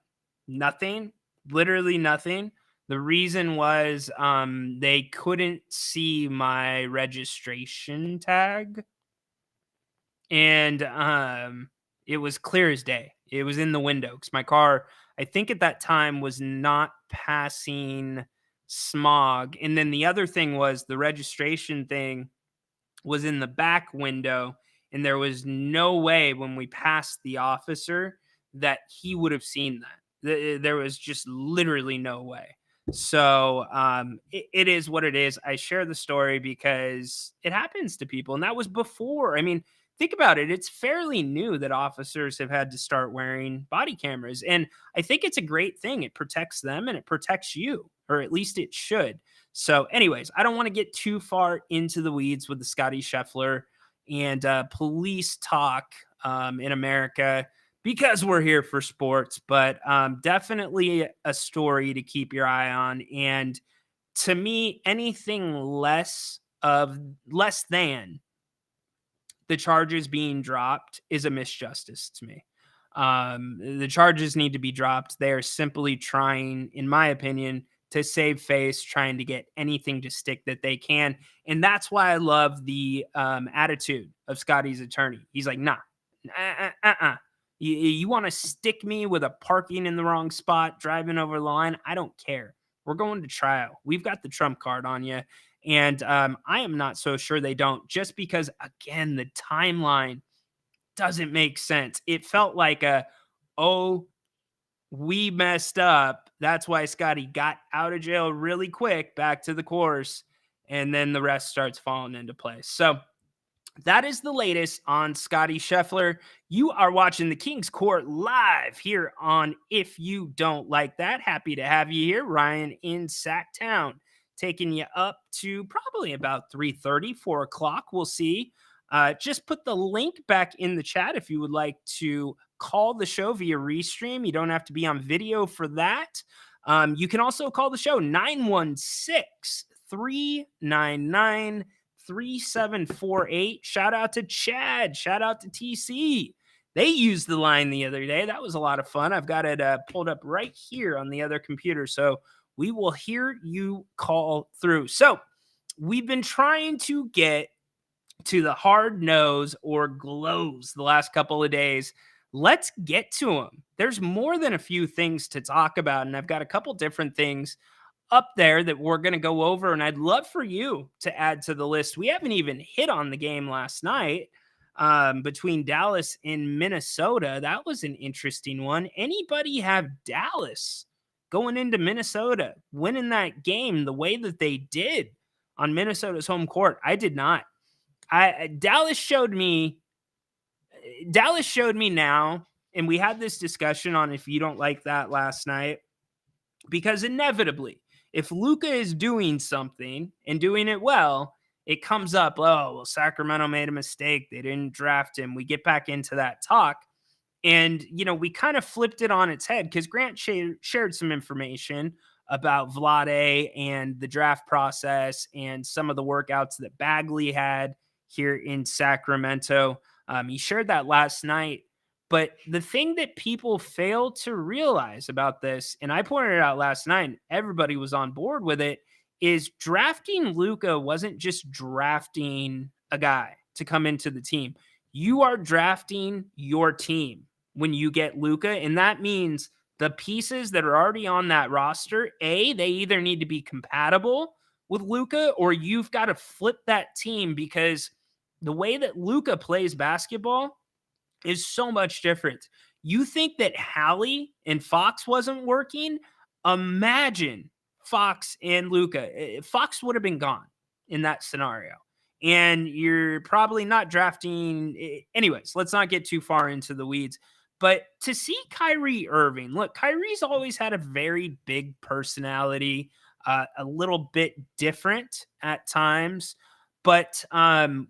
Nothing. Literally nothing. The reason was they couldn't see my registration tag. And it was clear as day. It was in the window because my car, I think at that time, was not passing smog. And then the other thing was the registration thing was in the back window. And there was no way when we passed the officer that he would have seen that. There was just literally no way. So it is what it is. I share the story because it happens to people. And that was before. I mean, think about it. It's fairly new that officers have had to start wearing body cameras. And I think it's a great thing. It protects them and it protects you, or at least it should. So anyways, I don't want to get too far into the weeds with the Scotty Scheffler and police talk in America because we're here for sports, but definitely a story to keep your eye on. And to me, anything less than the charges being dropped is a misjustice to me. The charges need to be dropped. They are simply trying, in my opinion, to save face, trying to get anything to stick that they can. And that's why I love the attitude of Scotty's attorney. He's like, nah, You want to stick me with a parking in the wrong spot, driving over the line? I don't care. We're going to trial. We've got the trump card on you. And I am not so sure they don't, just because, again, the timeline doesn't make sense. It felt like we messed up. That's why Scotty got out of jail really quick, back to the course, and then the rest starts falling into place. So that is the latest on Scotty Scheffler. You are watching the King's Court live here on If You Don't Like That. Happy to have you here. Ryan in Sacktown, taking you up to probably about 3:30, 4 o'clock. We'll see. Just put the link back in the chat if you would like to call the show via Restream. You don't have to be on video for that. You can also call the show 916-399-3748. Shout out to Chad. Shout out to TC. They used the line the other day. That was a lot of fun. I've got it pulled up right here on the other computer. So we will hear you call through. So we've been trying to get to the hard nose or glows the last couple of days. Let's get to them. There's more than a few things to talk about, and I've got a couple different things up there that we're going to go over, and I'd love for you to add to the list. We haven't even hit on the game last night between Dallas and Minnesota. That was an interesting one. Anybody have Dallas going into Minnesota, winning that game the way that they did on Minnesota's home court? I did not. Dallas showed me now, and we had this discussion on If You Don't Like That last night, because inevitably, if Luka is doing something and doing it well, it comes up, oh, well, Sacramento made a mistake. They didn't draft him. We get back into that talk. And, we kind of flipped it on its head because Grant shared some information about Vlade and the draft process and some of the workouts that Bagley had here in Sacramento. He shared that last night. But the thing that people fail to realize about this, and I pointed it out last night, and everybody was on board with it, is drafting Luka wasn't just drafting a guy to come into the team. You are drafting your team when you get Luka, and that means the pieces that are already on that roster, they either need to be compatible with Luka, or you've got to flip that team, because the way that Luka plays basketball is so much different. You think that Hallie and Fox wasn't working? Imagine Fox and Luka. Fox would have been gone in that scenario. And you're probably not drafting. Anyways, let's not get too far into the weeds. But to see Kyrie Irving, look, Kyrie's always had a very big personality, a little bit different at times. But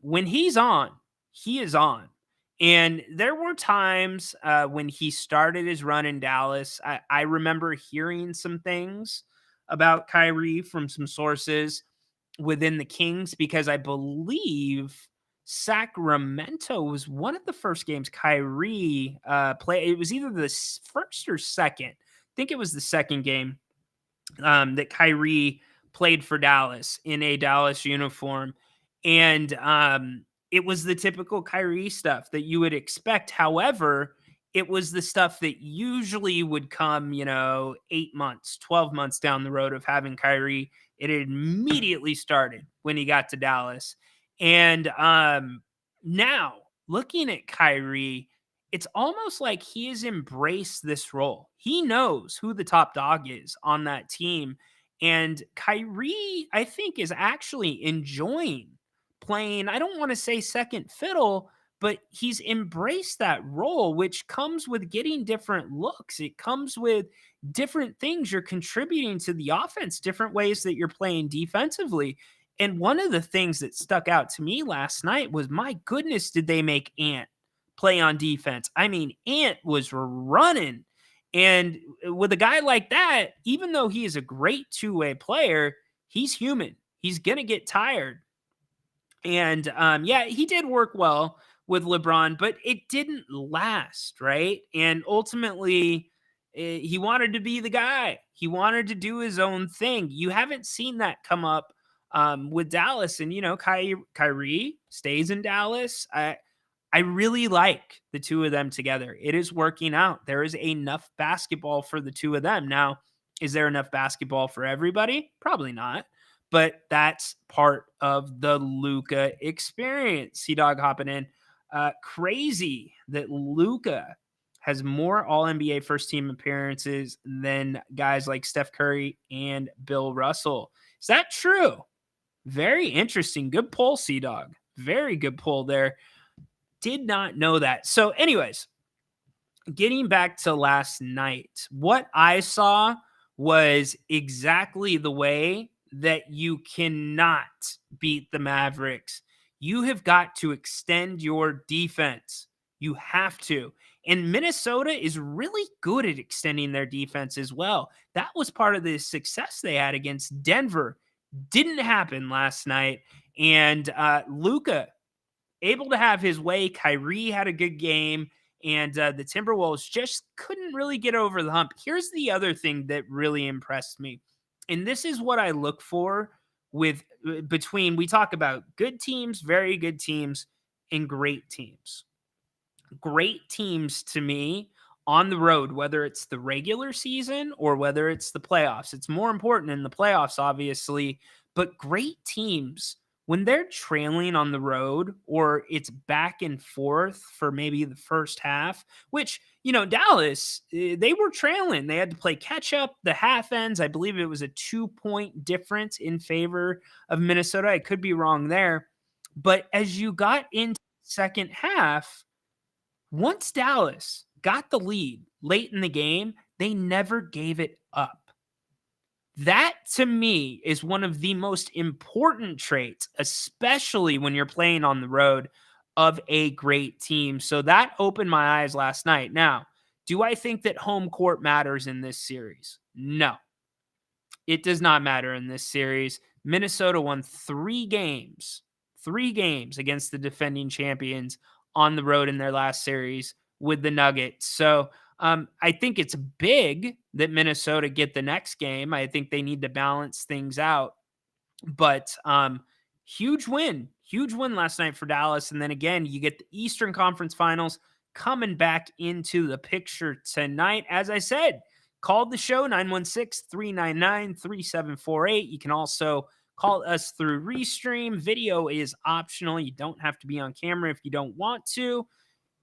when he's on, he is on. And there were times when he started his run in Dallas, I remember hearing some things about Kyrie from some sources within the Kings, because I believe Sacramento was one of the first games Kyrie played. It was either the first or second. I think it was the second game that Kyrie played for Dallas in a Dallas uniform. And it was the typical Kyrie stuff that you would expect. However, it was the stuff that usually would come, 8 months, 12 months down the road of having Kyrie. It immediately started when he got to Dallas. And now looking at Kyrie, it's almost like he has embraced this role. He knows who the top dog is on that team. And Kyrie, I think, is actually enjoying playing, I don't want to say second fiddle, but he's embraced that role, which comes with getting different looks. It comes with different things you're contributing to the offense, different ways that you're playing defensively. And one of the things that stuck out to me last night was, my goodness, did they make Ant play on defense? I mean, Ant was running. And with a guy like that, even though he is a great two-way player, he's human. He's going to get tired. And yeah, he did work well with LeBron, but it didn't last, right? And ultimately, he wanted to be the guy. He wanted to do his own thing. You haven't seen that come up with Dallas. And, Kyrie stays in Dallas. I really like the two of them together. It is working out. There is enough basketball for the two of them. Now, is there enough basketball for everybody? Probably not. But that's part of the Luka experience. C-Dog hopping in. Crazy that Luka has more All-NBA first-team appearances than guys like Steph Curry and Bill Russell. Is that true? Very interesting. Good pull, C-Dog. Very good pull there. Did not know that. So anyways, getting back to last night, what I saw was exactly the way that you cannot beat the Mavericks. You have got to extend your defense. You have to. And Minnesota is really good at extending their defense as well. That was part of the success they had against Denver. Didn't happen last night. And Luka able to have his way. Kyrie had a good game, and the Timberwolves just couldn't really get over the hump. Here's the other thing that really impressed me, and this is what I look for with between we talk about good teams, very good teams, and great teams. Great teams to me on the road, whether it's the regular season or whether it's the playoffs. It's more important in the playoffs, obviously, but great teams when they're trailing on the road or it's back and forth for maybe the first half, which, Dallas, they were trailing. They had to play catch up. The half ends, I believe it was a 2-point difference in favor of Minnesota. I could be wrong there. But as you got into the second half, once Dallas got the lead late in the game, they never gave it up. That, to me, is one of the most important traits, especially when you're playing on the road, of a great team. So that opened my eyes last night. Now, do I think that home court matters in this series? No, it does not matter in this series. Minnesota won 3 games against the defending champions on the road in their last series with the Nuggets. So I think it's big that Minnesota get the next game. I think they need to balance things out. But huge win last night for Dallas. And then again, you get the Eastern Conference Finals coming back into the picture tonight. As I said, called the show 916-399-3748. You can also call us through Restream. Video is optional. You don't have to be on camera if you don't want to.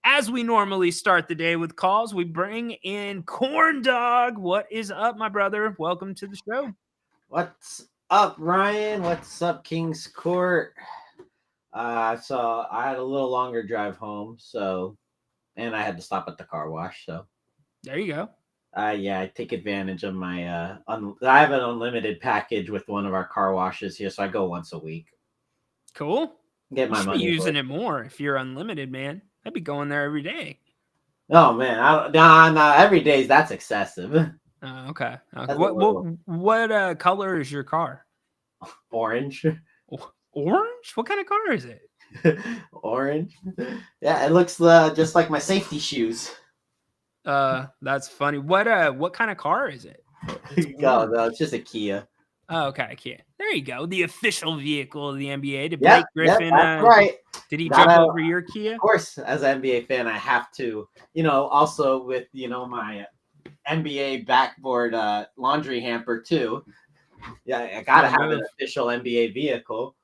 As we normally start the day with calls, we bring in Corn Dog. What is up, my brother? Welcome to the show. What's up, Ryan? What's up, King's Court? So I had a little longer drive home, and I had to stop at the car wash. So there you go. Yeah, I take advantage of my I have an unlimited package with one of our car washes here, so I go once a week. Cool. Get my money. You should be using it more if you're unlimited, man. I'd be going there every day. Oh man, no, every day that's excessive. Okay. What color is your car? Orange. Orange? What kind of car is it? Orange. Yeah, it looks just like my safety shoes. That's funny. What kind of car is it? No, it's just a Kia. Oh, okay, Kia. There you go. The official vehicle of the NBA. Did Blake Griffin? That's right. Did he jump over your Kia? Of course, as an NBA fan, I have to. Also with my NBA backboard laundry hamper too. Yeah, I gotta have an official NBA vehicle.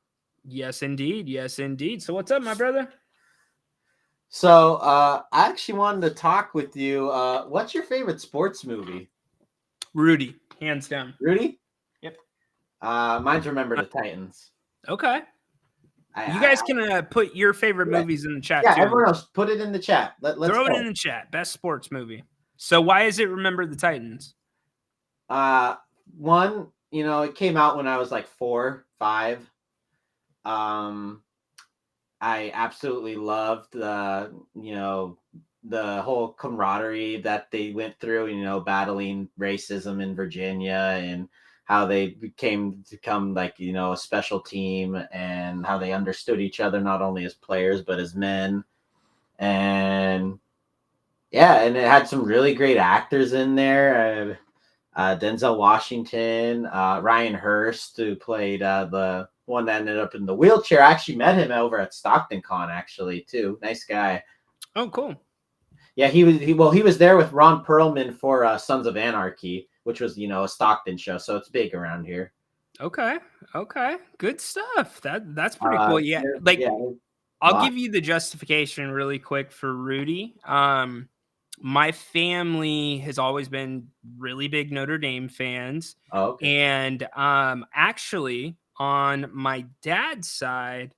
Yes, indeed. Yes, indeed. So what's up, my brother? So I actually wanted to talk with you. What's your favorite sports movie? Rudy, hands down. Rudy? Yep. Mine's Remember the Titans. Okay. You guys can put your favorite movies in the chat. Yeah, too. everyone else, put it in the chat. Let's throw it in the chat. Best sports movie. So why is it Remember the Titans? One, it came out when I was like 4, 5. I absolutely loved the whole camaraderie that they went through, battling racism in Virginia and how they become like, you know, a special team, and how they understood each other not only as players but as men. And yeah, and it had some really great actors in there. Denzel Washington, Ryan Hurst, who played the one that ended up in the wheelchair. I actually met him over at Stockton Con, actually, too. Nice guy. Oh, cool. Yeah, he was there with Ron Perlman for Sons of Anarchy, which was, you know, a Stockton show, so it's big around here. Okay. Good stuff. That's pretty cool. Yeah. Yeah, I'll give you the justification really quick for Rudy. My family has always been really big Notre Dame fans. Oh, okay. And actually, on my dad's side,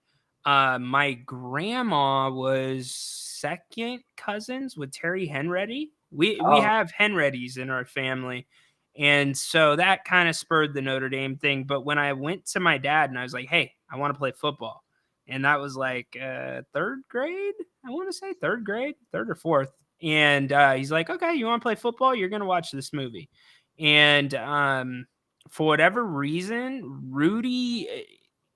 my grandma was second cousins with Terry Henready. We have Henredys in our family. And so that kind of spurred the Notre Dame thing. But when I went to my dad and I was like, hey, I want to play football. And that was like third grade. I want to say third or fourth. And he's like, okay, you want to play football? You're going to watch this movie. And for whatever reason, Rudy,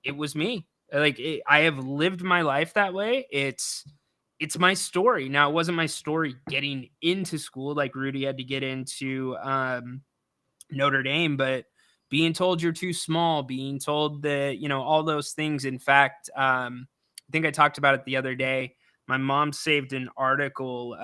it was me. I have lived my life that way. It's my story. Now, it wasn't my story getting into school like Rudy had to get into Notre Dame, but being told you're too small, being told that, you know, all those things. In fact, I think I talked about it the other day. My mom saved an article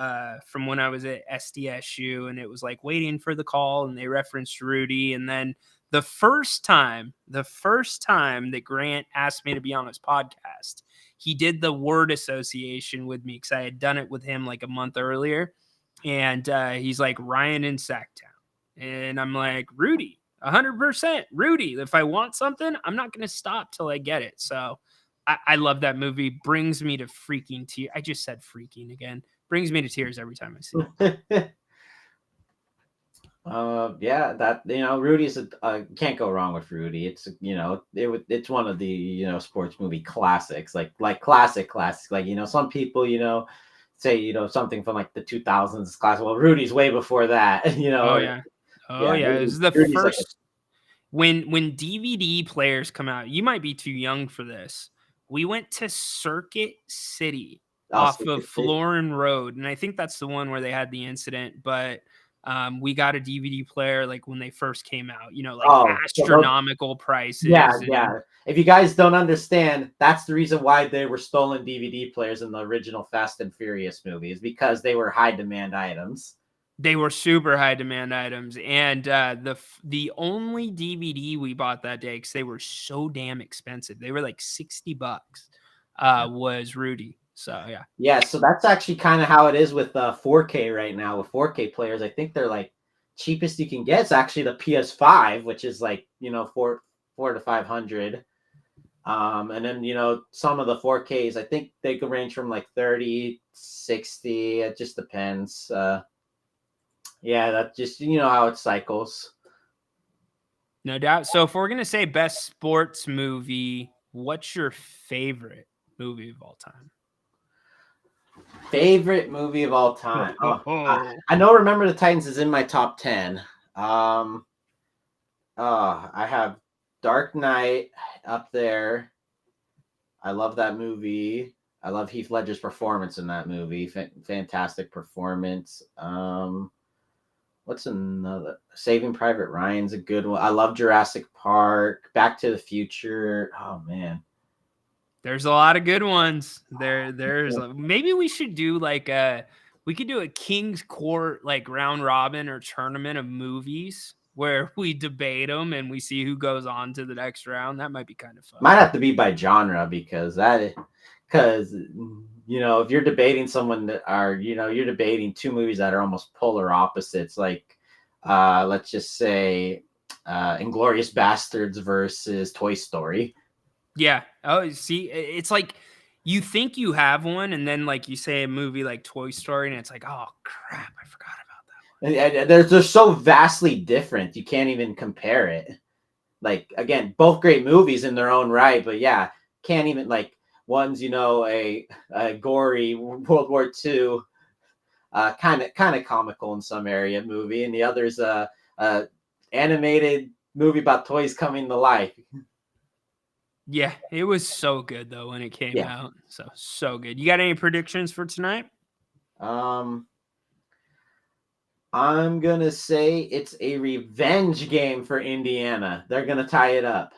from when I was at SDSU, and it was like waiting for the call, and they referenced Rudy. And then the first time that Grant asked me to be on his podcast, he did the word association with me because I had done it with him like a month earlier. And he's like, Ryan in Sacktown. And I'm like, Rudy, 100% Rudy. If I want something, I'm not going to stop till I get it. So I love that movie. Brings me to freaking tears. I just said freaking again. Brings me to tears every time I see it. Yeah, that, you know, Rudy's can't go wrong with Rudy. It's, you know, it's one of the, you know, sports movie classics, like classics. Like, you know, some people, you know, say, you know, something from like the 2000s class. Well, Rudy's way before that, you know. Oh yeah. It was the Rudy's first when DVD players come out. You might be too young for this. We went to Circuit City off of Florin Road, and I think that's the one where they had the incident. But we got a DVD player like when they first came out. You know, like astronomical prices. Yeah. If you guys don't understand, that's the reason why they were stolen DVD players in the original Fast and Furious movies, because they were high demand items. They were super high demand items, and the only DVD we bought that day, because they were so damn expensive, they were like $60. Was Rudy. So yeah. So that's actually kind of how it is with 4K right now. With 4K players, I think they're like cheapest you can get is actually the PS5, which is like, you know, $400 to $500. And then, you know, some of the 4Ks, I think they could range from like 30, 60. It just depends. Yeah, that just, you know, how it cycles. No doubt. So if we're going to say best sports movie, what's your favorite movie of all time? Favorite movie of all time? I know Remember the Titans is in my top 10. I have Dark Knight up there. I love that movie. I love Heath Ledger's performance in that movie. Fantastic performance. What's another? Saving Private Ryan's a good one. I love Jurassic Park, Back to the Future. Oh man, there's a lot of good ones. There's maybe we should do like we could do a King's Court like round robin or tournament of movies where we debate them and we see who goes on to the next round. That might be kind of fun. Might have to be by genre because you know, if you're debating someone that are, you know, you're debating two movies that are almost polar opposites, like let's just say Inglourious Bastards versus Toy Story. Yeah. Oh, see, it's like you think you have one, and then like you say a movie like Toy Story, and it's like, oh crap, I forgot about that one. And they're so vastly different, you can't even compare it. Like, again, both great movies in their own right, but yeah, can't even, like, one's, you know, a gory World War II, kind of comical in some area movie, and the other's a animated movie about toys coming to life. Yeah, it was so good though when it came Yeah. out. So good. You got any predictions for tonight? I'm gonna say it's a revenge game for Indiana. They're gonna tie it up.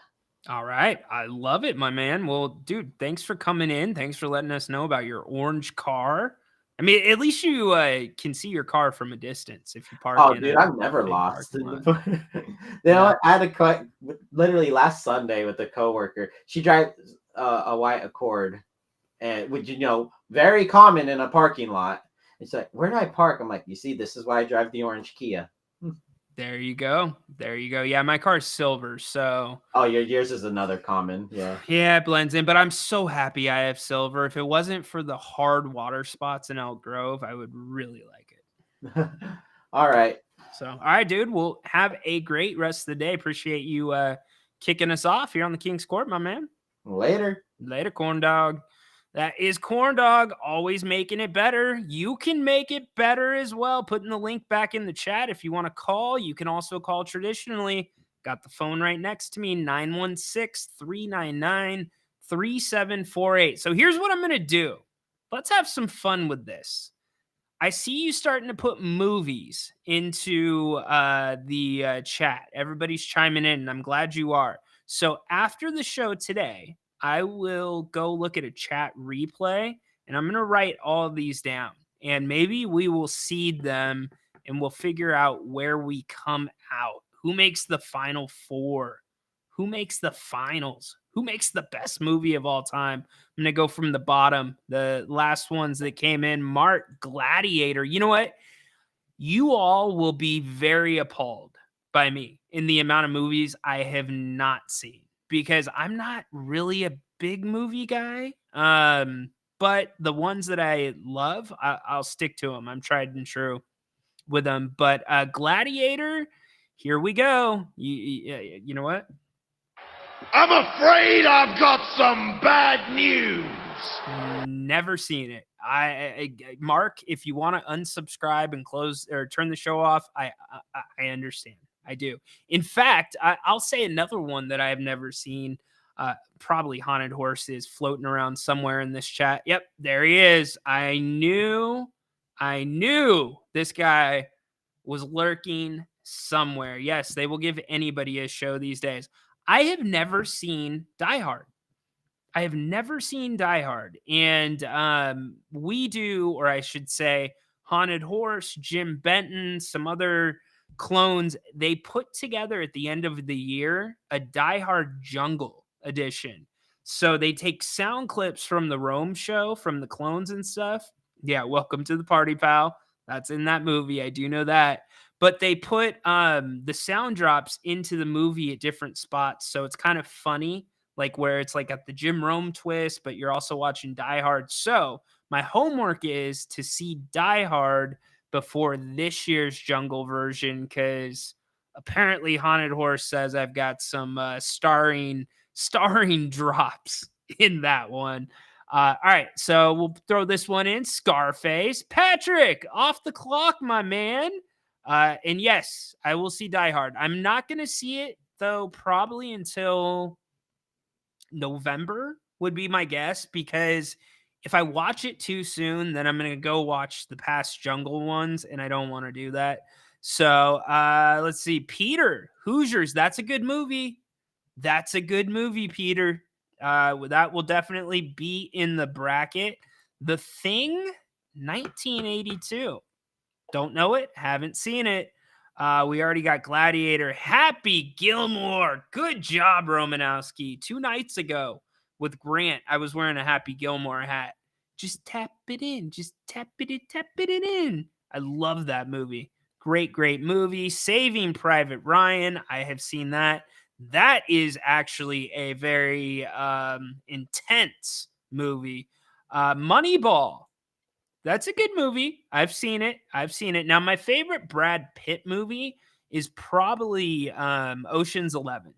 All right. I love it, my man. Well, dude, thanks for coming in. Thanks for letting us know about your orange car. I mean, at least you can see your car from a distance if you park Oh, in dude, a I've never big lost. parking You lot. know Yeah. what? I had literally last Sunday with a coworker. She drives a white Accord, and which very common in a parking lot. It's like, where do I park? I'm like, you see, this is why I drive the orange Kia. There you go. There you go. Yeah, my car's silver, so Oh, yours is another common. Yeah. yeah, it blends in. But I'm so happy I have silver. If it wasn't for the hard water spots in Elk Grove, I would really like it. All right. So, all right, dude. Well, have a great rest of the day. Appreciate you kicking us off here on the King's Court, my man. Later. Later, corn dog. That is Corn Dog, always making it better. You can make it better as well. Putting the link back in the chat if you want to call. You can also call traditionally. Got the phone right next to me, 916-399-3748. So here's what I'm going to do. Let's have some fun with this. I see you starting to put movies into the chat. Everybody's chiming in, and I'm glad you are. So after the show today, I will go look at a chat replay, and I'm going to write all of these down. And maybe we will seed them, and we'll figure out where we come out. Who makes the final four? Who makes the finals? Who makes the best movie of all time? I'm going to go from the bottom. The last ones that came in. Mark, Gladiator. You know what? You all will be very appalled by me in the amount of movies I have not seen because I'm not really a big movie guy. But the ones that I love, I'll stick to them. I'm tried and true with them. But Gladiator, here we go. You know what? I'm afraid I've got some bad news. Never seen it. Mark, if you want to unsubscribe and close or turn the show off, I understand. I do. In fact, I'll say another one that I have never seen. Probably Haunted Horses floating around somewhere in this chat. Yep, there he is. I knew this guy was lurking somewhere. Yes, they will give anybody a show these days. I have never seen Die Hard. I have never seen Die Hard. And we do, or I should say, Haunted Horse, Jim Benton, some other clones, they put together at the end of the year a Die Hard Jungle edition. So they take sound clips from the Rome show, from the clones and stuff. Yeah, welcome to the party, pal. That's in that movie. I do know that. But they put the sound drops into the movie at different spots. So it's kind of funny, like where it's like at the Jim Rome twist, but you're also watching Die Hard. So my homework is to see Die Hard before this year's Jungle version, because apparently Haunted Horse says I've got some starring drops in that one. All right, so we'll throw this one in. Scarface. Patrick, off the clock, my man. And yes, I will see Die Hard. I'm not going to see it, though, probably until November would be my guess, because if I watch it too soon, then I'm going to go watch the past Jungle ones, and I don't want to do that. So let's see. Peter, Hoosiers. That's a good movie. That's a good movie, Peter. That will definitely be in the bracket. The Thing, 1982. Don't know it. Haven't seen it. We already got Gladiator. Happy Gilmore. Good job, Romanowski. 2 nights ago with Grant, I was wearing a Happy Gilmore hat. Just tap it in. Just tap it in. I love that movie. Great, great movie. Saving Private Ryan. I have seen that. That is actually a very intense movie. Moneyball. That's a good movie. I've seen it. Now, my favorite Brad Pitt movie is probably Ocean's 11.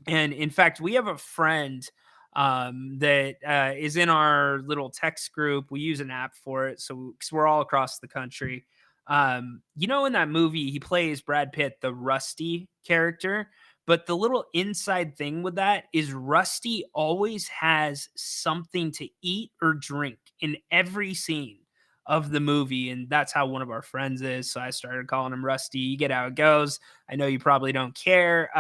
And in fact, we have a friend that is in our little text group. We use an app for it, so because we're all across the country. In that movie, he plays Brad Pitt, the Rusty character. But the little inside thing with that is Rusty always has something to eat or drink in every scene of the movie. And that's how one of our friends is. So I started calling him Rusty. You get how it goes. I know you probably don't care.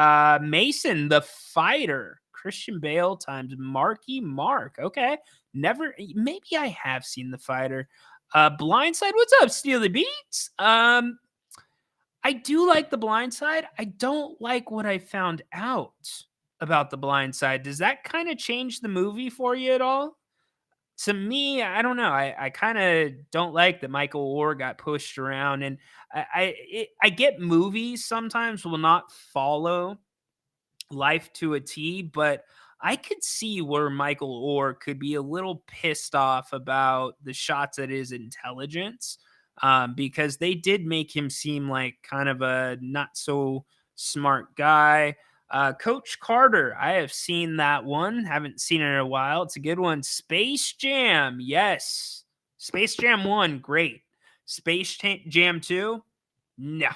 Mason, the fighter, Christian Bale times Marky Mark. Okay. Never, maybe I have seen the fighter. Blindside, what's up, Steely Beats? I do like the Blind Side. I don't like what I found out about the Blind Side. Does that kind of change the movie for you at all? To me, I don't know. I kind of don't like that Michael Orr got pushed around, and I get movies sometimes will not follow life to a T, but I could see where Michael Orr could be a little pissed off about the shots at his intelligence, because they did make him seem like kind of a not so smart guy. Coach Carter, I have seen that one. Haven't seen it in a while. It's a good one. Space Jam. Yes. Space Jam 1, great. Jam 2, no.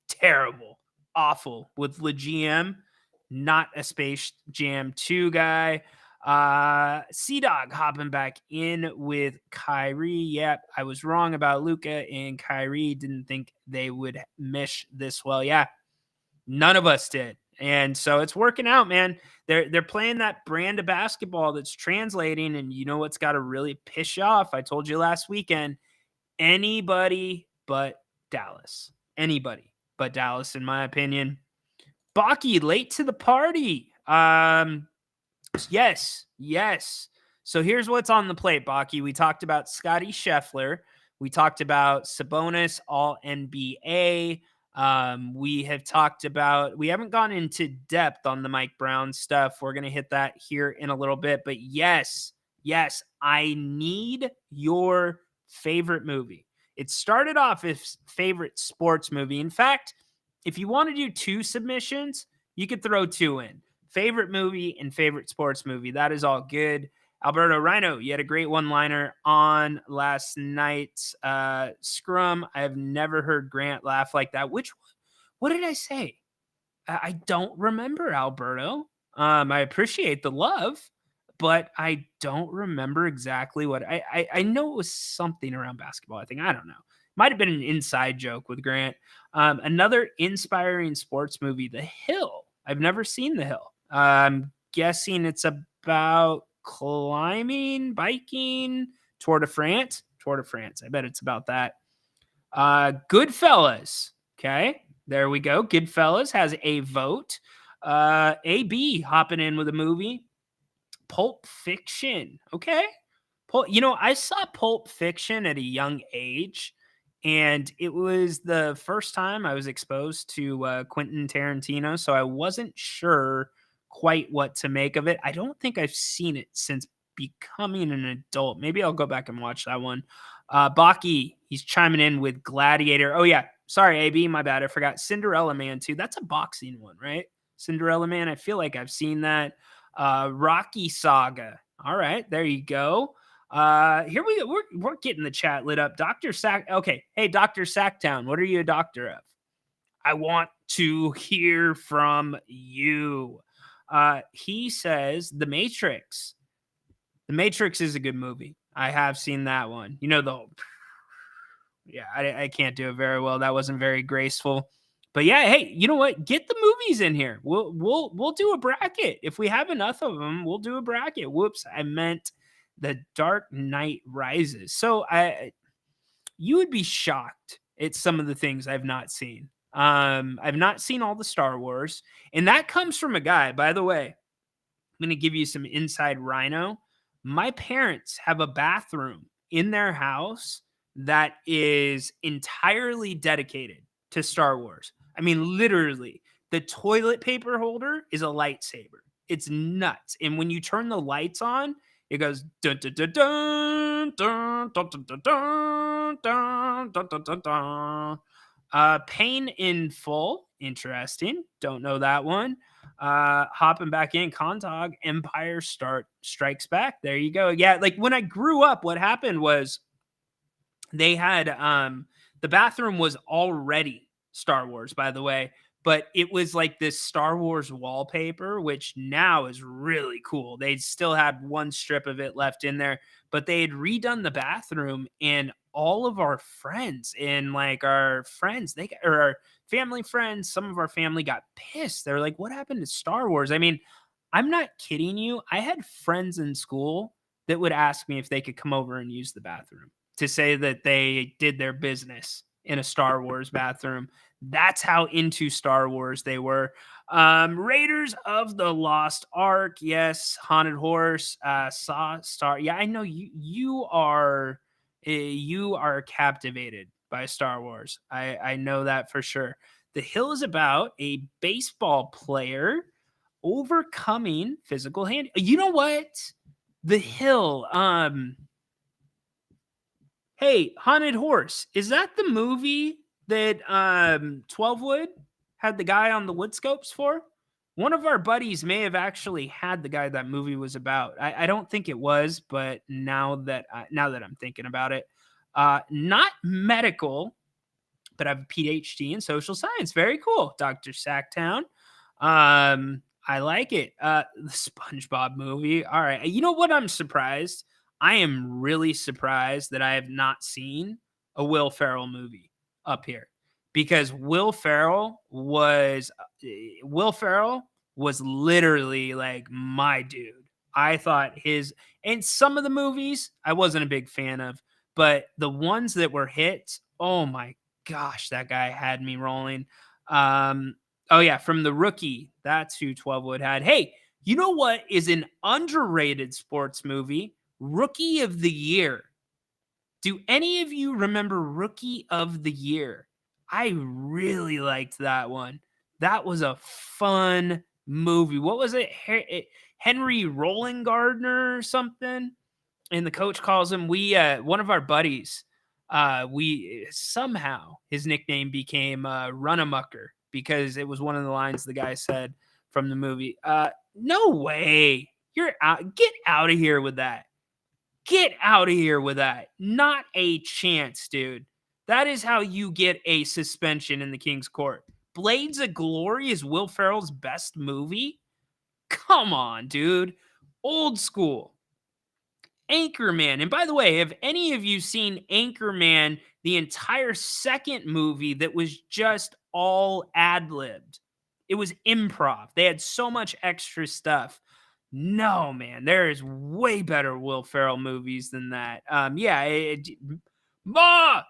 Terrible. Awful. With the GM, not a Space Jam 2 guy. C-Dog hopping back in with Kyrie. Yep, I was wrong about Luka and Kyrie. Didn't think they would mesh this well. Yeah, none of us did. And so it's working out, man. They're playing that brand of basketball that's translating, and you know what's got to really piss you off? I told you last weekend, anybody but Dallas. Anybody but Dallas, in my opinion. Baki, late to the party. Yes. So here's what's on the plate, Baki. We talked about Scotty Scheffler. We talked about Sabonis All-NBA. We haven't gone into depth on the Mike Brown stuff. We're going to hit that here in a little bit. But yes, I need your favorite movie. It started off as favorite sports movie. In fact, if you want to do 2 submissions, you could throw 2 in. Favorite movie and favorite sports movie. That is all good. Alberto Rhino, you had a great one-liner on last night's scrum. I have never heard Grant laugh like that. What did I say? I don't remember, Alberto. I appreciate the love, but I don't remember exactly what I know it was something around basketball. I think, I don't know. Might have been an inside joke with Grant. Another inspiring sports movie, The Hill. I've never seen The Hill. I'm guessing it's about climbing, biking, Tour de France. I bet it's about that. Goodfellas. Okay, there we go. Goodfellas has a vote. AB hopping in with a movie. Pulp Fiction. Okay. I saw Pulp Fiction at a young age, and it was the first time I was exposed to Quentin Tarantino, so I wasn't sure quite what to make of it. I don't think I've seen it since becoming an adult. Maybe I'll go back and watch that one. Baki, he's chiming in with Gladiator. Oh, yeah. Sorry, AB, my bad. I forgot. Cinderella Man, too. That's a boxing one, right? Cinderella Man. I feel like I've seen that. Rocky Saga. All right, there you go. Here we go. We're getting the chat lit up. Dr. Sack. Okay. Hey, Dr. Sacktown, what are you a doctor of? I want to hear from you. He says The Matrix. The Matrix is a good movie. I have seen that one. I can't do it very well. That wasn't very graceful. But yeah, hey, you know what? Get the movies in here. We'll do a bracket. If we have enough of them, we'll do a bracket. Whoops, I meant The Dark Knight Rises. So you would be shocked at some of the things I've not seen. I've not seen all the Star Wars, and that comes from a guy, by the way. I'm going to give you some inside Rhino. My parents have a bathroom in their house that is entirely dedicated to Star Wars. I mean, literally, the toilet paper holder is a lightsaber. It's nuts. And when you turn the lights on, it goes dun dun dun dun dun dun dun dun dun dun dun dun. Pain in Full, interesting. Don't know that one. Hopping back in, Contog, Empire Strikes Back. There you go. Yeah, like when I grew up, what happened was they had the bathroom was already Star Wars, by the way, but it was like this Star Wars wallpaper, which now is really cool. They still had one strip of it left in there, but they had redone the bathroom, and all of our friends and like our friends, or our family friends, some of our family got pissed. They're like, what happened to Star Wars? I mean, I'm not kidding you. I had friends in school that would ask me if they could come over and use the bathroom to say that they did their business in a Star Wars bathroom. That's how into Star Wars they were. Raiders of the Lost Ark. Yes. Haunted Horse. Saw Star. Yeah, I know you are captivated by Star Wars. I know that for sure. The Hill is about a baseball player overcoming physical hand. You know what? The Hill. Hey, Haunted Horse. Is that the movie that 12 Wood had the guy on the wood scopes for? One of our buddies may have actually had the guy that movie was about. I don't think it was, but now that I'm thinking about it, not medical, but I have a PhD in social science. Very cool, Dr. Sacktown. I like it. The SpongeBob movie. All right. You know what? I'm surprised. I am really surprised that I have not seen a Will Ferrell movie up here, because Will Ferrell was literally like my dude. I thought and some of the movies I wasn't a big fan of, but the ones that were hits, oh my gosh, that guy had me rolling. Oh yeah, from The Rookie, that's who 12 Wood had. Hey, you know what is an underrated sports movie? Rookie of the Year. Do any of you remember Rookie of the Year? I really liked that one. That was a fun movie. What was it? Henry Rolling Gardner or something? And the coach calls him, one of our buddies, we somehow his nickname became Runamucker, because it was one of the lines the guy said from the movie. No way. You're out. Get out of here with that. Get out of here with that. Not a chance, dude. That is how you get a suspension in the King's Court. Blades of Glory is Will Ferrell's best movie? Come on, dude. Old school. Anchorman. And by the way, have any of you seen Anchorman, the entire second movie that was just all ad-libbed? It was improv. They had so much extra stuff. No, man, there is way better Will Ferrell movies than that. Ma,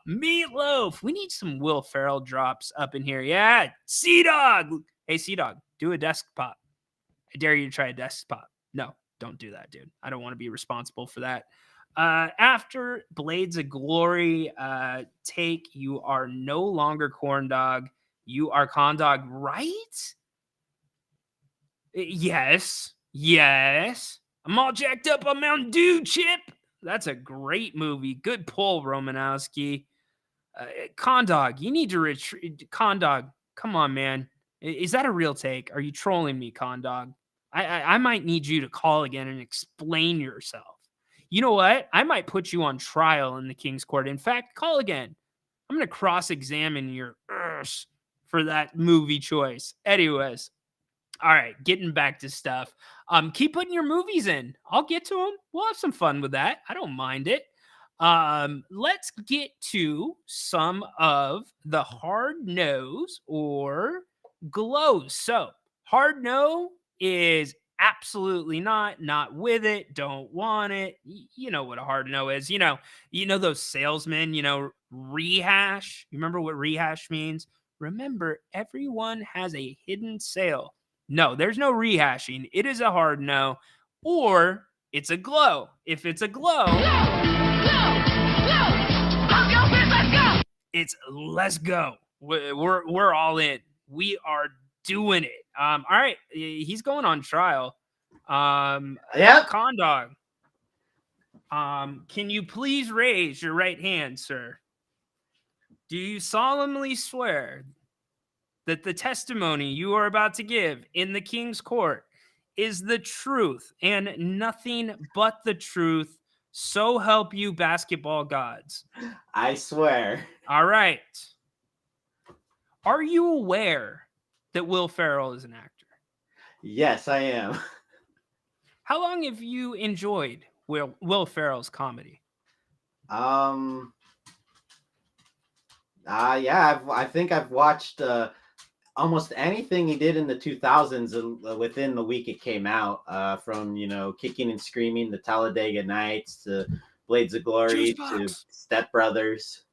Meatloaf. We need some Will Ferrell drops up in here. Yeah, Sea-Dog. Hey, Sea-Dog, do a desk pop. I dare you to try a desk pop. No, don't do that, dude. I don't want to be responsible for that. After Blades of Glory, take You Are No Longer Corn Dog. You are Con Dog, right? Yes. I'm all jacked up on Mountain Dew, Chip. That's a great movie. Good pull, Romanowski. Con Dog, you need to retreat. Con Dog, come on, man. Is that a real take? Are you trolling me, Con Dog? I might need you to call again and explain yourself. You know what? I might put you on trial in the King's Court. In fact, call again. I'm going to cross-examine your for that movie choice. Anyways. All right, getting back to stuff. Keep putting your movies in. I'll get to them. We'll have some fun with that. I don't mind it. Let's get to some of the hard no's or glows. So, hard no is absolutely not with it, don't want it. You know what a hard no is. You know those salesmen, rehash. You remember what rehash means? Remember, everyone has a hidden sale. No, there's no rehashing. It is a hard no, or it's a glow. If it's a glow, it's let's go. We're all in. We are doing it. All right, he's going on trial. Yeah. Con Dog. Can you please raise your right hand, sir? Do you solemnly swear that the testimony you are about to give in the King's Court is the truth and nothing but the truth, so help you basketball gods? I swear. All right. Are you aware that Will Ferrell is an actor? Yes, I am. How long have you enjoyed Will Ferrell's comedy? Yeah, I think I've watched almost anything he did in the 2000s within the week it came out. From Kicking and Screaming, the Talladega Nights, to Blades of Glory, to Step Brothers.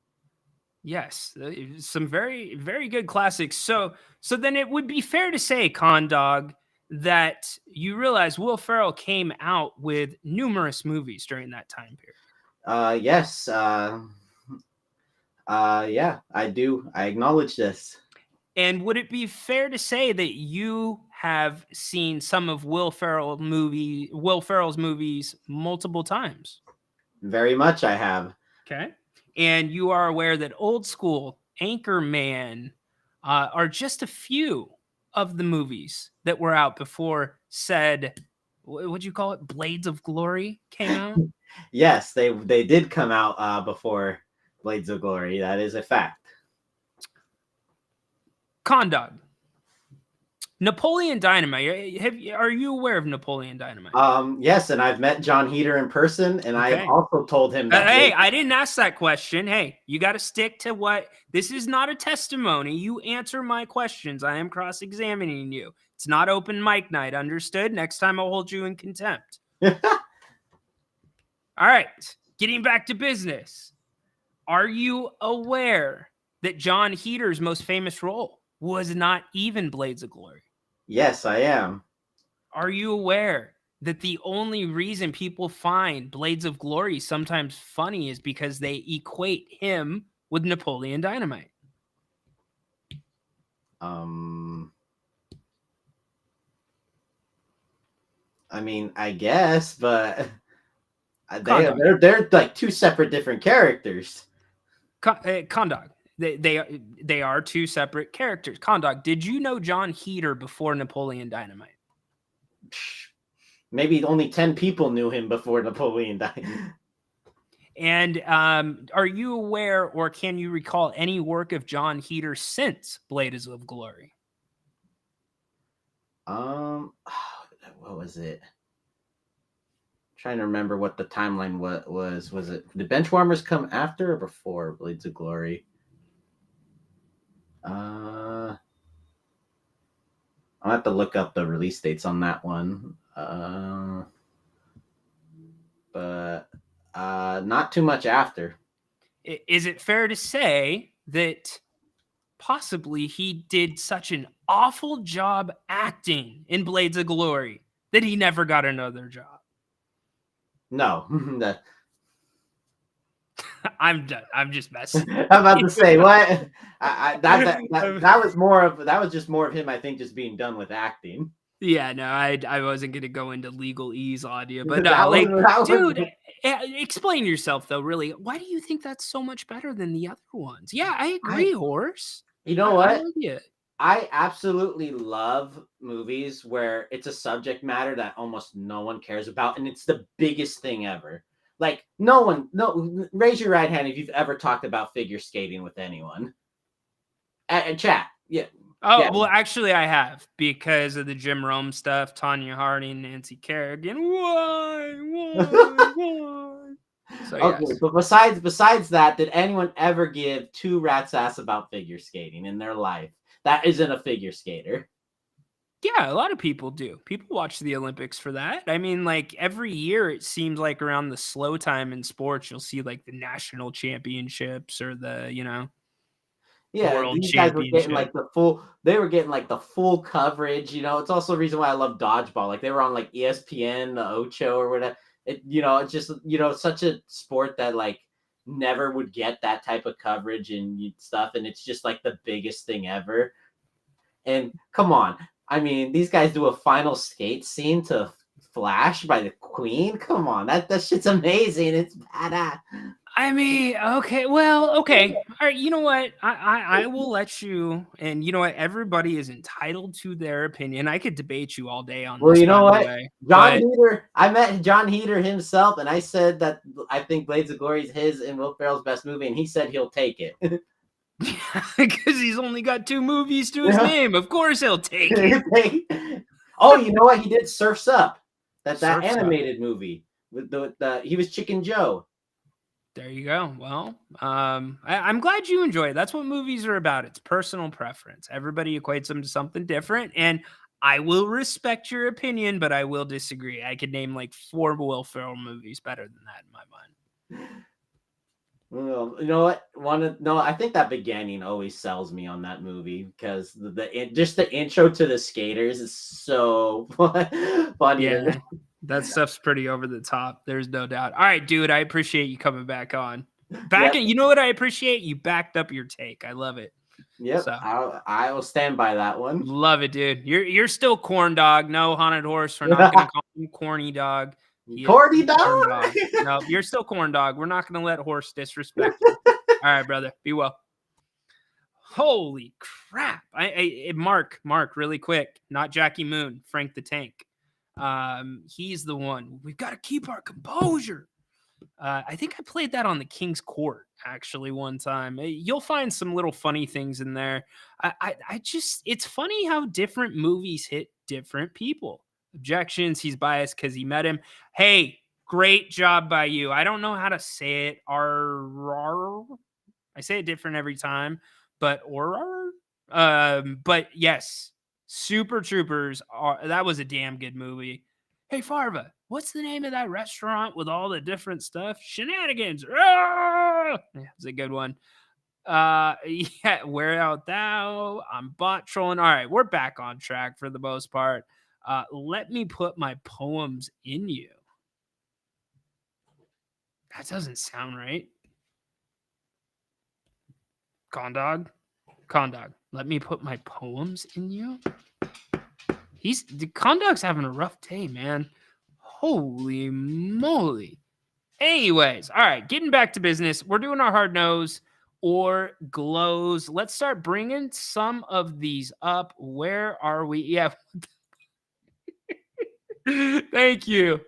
Yes, some very, very good classics. So then it would be fair to say, Condog, that you realize Will Ferrell came out with numerous movies during that time period. Yes. Yeah, I do. I acknowledge this. And would it be fair to say that you have seen some of Will Ferrell's movies multiple times? Very much I have. Okay. And you are aware that Old School, Anchorman are just a few of the movies that were out before said, what'd you call it? Blades of Glory came out? Yes, they did come out before Blades of Glory. That is a fact. Condog. Napoleon Dynamite. Are you aware of Napoleon Dynamite? Yes, and I've met John Heder in person, and okay. I've also told him that. Hey, I didn't ask that question. Hey, you got to stick to what. This is not a testimony. You answer my questions. I am cross-examining you. It's not open mic night. Understood? Next time I'll hold you in contempt. All right. Getting back to business. Are you aware that John Heder's most famous role was not even Blades of Glory? Yes, I am. Are you aware that the only reason people find Blades of Glory sometimes funny is because they equate him with Napoleon Dynamite? I mean, I guess, but they're like two separate different characters. Condog. They are two separate characters. Condog, did you know John Heder before Napoleon Dynamite? Maybe only 10 people knew him before Napoleon Dynamite. And are you aware, or can you recall any work of John Heder since Blades of Glory? What was it? Trying to remember what the timeline was. Was it the Benchwarmers come after or before Blades of Glory? I'll have to look up the release dates on that one. But not too much after. Is it fair to say that possibly he did such an awful job acting in Blades of Glory that he never got another job? No. I'm done. I'm just messing. I'm about to say what? That was just more of him. I think just being done with acting. Yeah, no, I wasn't gonna go into legalese on you, but no, dude, explain yourself though. Really, why do you think that's so much better than the other ones? Yeah, I agree, Horse. You know what? I absolutely love movies where it's a subject matter that almost no one cares about, and it's the biggest thing ever. Like, raise your right hand if you've ever talked about figure skating with anyone. Chat. Yeah. Oh, yeah. Well, actually, I have, because of the Jim Rome stuff, Tanya Harding, Nancy Kerrigan. Why? So, okay, yes. But besides that, did anyone ever give two rats' ass about figure skating in their life? That isn't a figure skater. Yeah, a lot of people do. People watch the Olympics for that. I mean, like every year, it seems like around the slow time in sports, you'll see like the national championships or the, world these guys were getting championship. they were getting like the full coverage. It's also the reason why I love dodgeball. Like they were on like ESPN, the Ocho or whatever. It's just, such a sport that like never would get that type of coverage and stuff. And it's just like the biggest thing ever. And come on. I mean, these guys do a final skate scene to Flash by the Queen. Come on, that shit's amazing. It's badass. I mean, okay. Well, okay. All right. You know what? I will let you. And you know what? Everybody is entitled to their opinion. I could debate you all day on this. Well, you know what? Heder. I met John Heder himself, and I said that I think Blades of Glory is his and Will Ferrell's best movie, and he said he'll take it. Because he's only got 2 movies to his name. Of course he'll take it. Oh, you know what? He did Surf's Up. That Surf's Up. animated movie with the he was Chicken Joe. There you go. Well, I'm glad you enjoy it. That's what movies are about. It's personal preference. Everybody equates them to something different, and I will respect your opinion, but I will disagree. I could name like 4 Will Ferrell movies better than that in my mind. Well, you know what? I think that beginning always sells me on that movie because just the intro to the skaters is so funny. Yeah, that stuff's pretty over the top. There's no doubt. All right, dude, I appreciate you coming back on. You know what I appreciate? You backed up your take. I love it. Yep, So, I will stand by that one. Love it, dude. You're still corn dog. No haunted horse. We're not gonna call him corny dog. Corny dog. No, you're still corn dog. We're not gonna let horse disrespect you. All right, brother. Be well. Holy crap! Mark, really quick. Not Jackie Moon. Frank the Tank. He's the one. We've got to keep our composure. I think I played that on the King's Court actually one time. You'll find some little funny things in there. It's funny how different movies hit different people. Objections. He's biased because he met him. Hey, great job by you. I don't know how to say it. I say it different every time, but yes, Super Troopers that was a damn good movie. Hey, Farva, what's the name of that restaurant with all the different stuff? Shenanigans. Yeah, it's a good one. Yeah, Where Out Thou? I'm bot trolling. All right, we're back on track for the most part. Let me put my poems in you. That doesn't sound right. Condog. Let me put my poems in you. The Condog's having a rough day, man. Holy moly. Anyways, all right, getting back to business. We're doing our hard nose or glows. Let's start bringing some of these up. Where are we? Yeah. Thank you.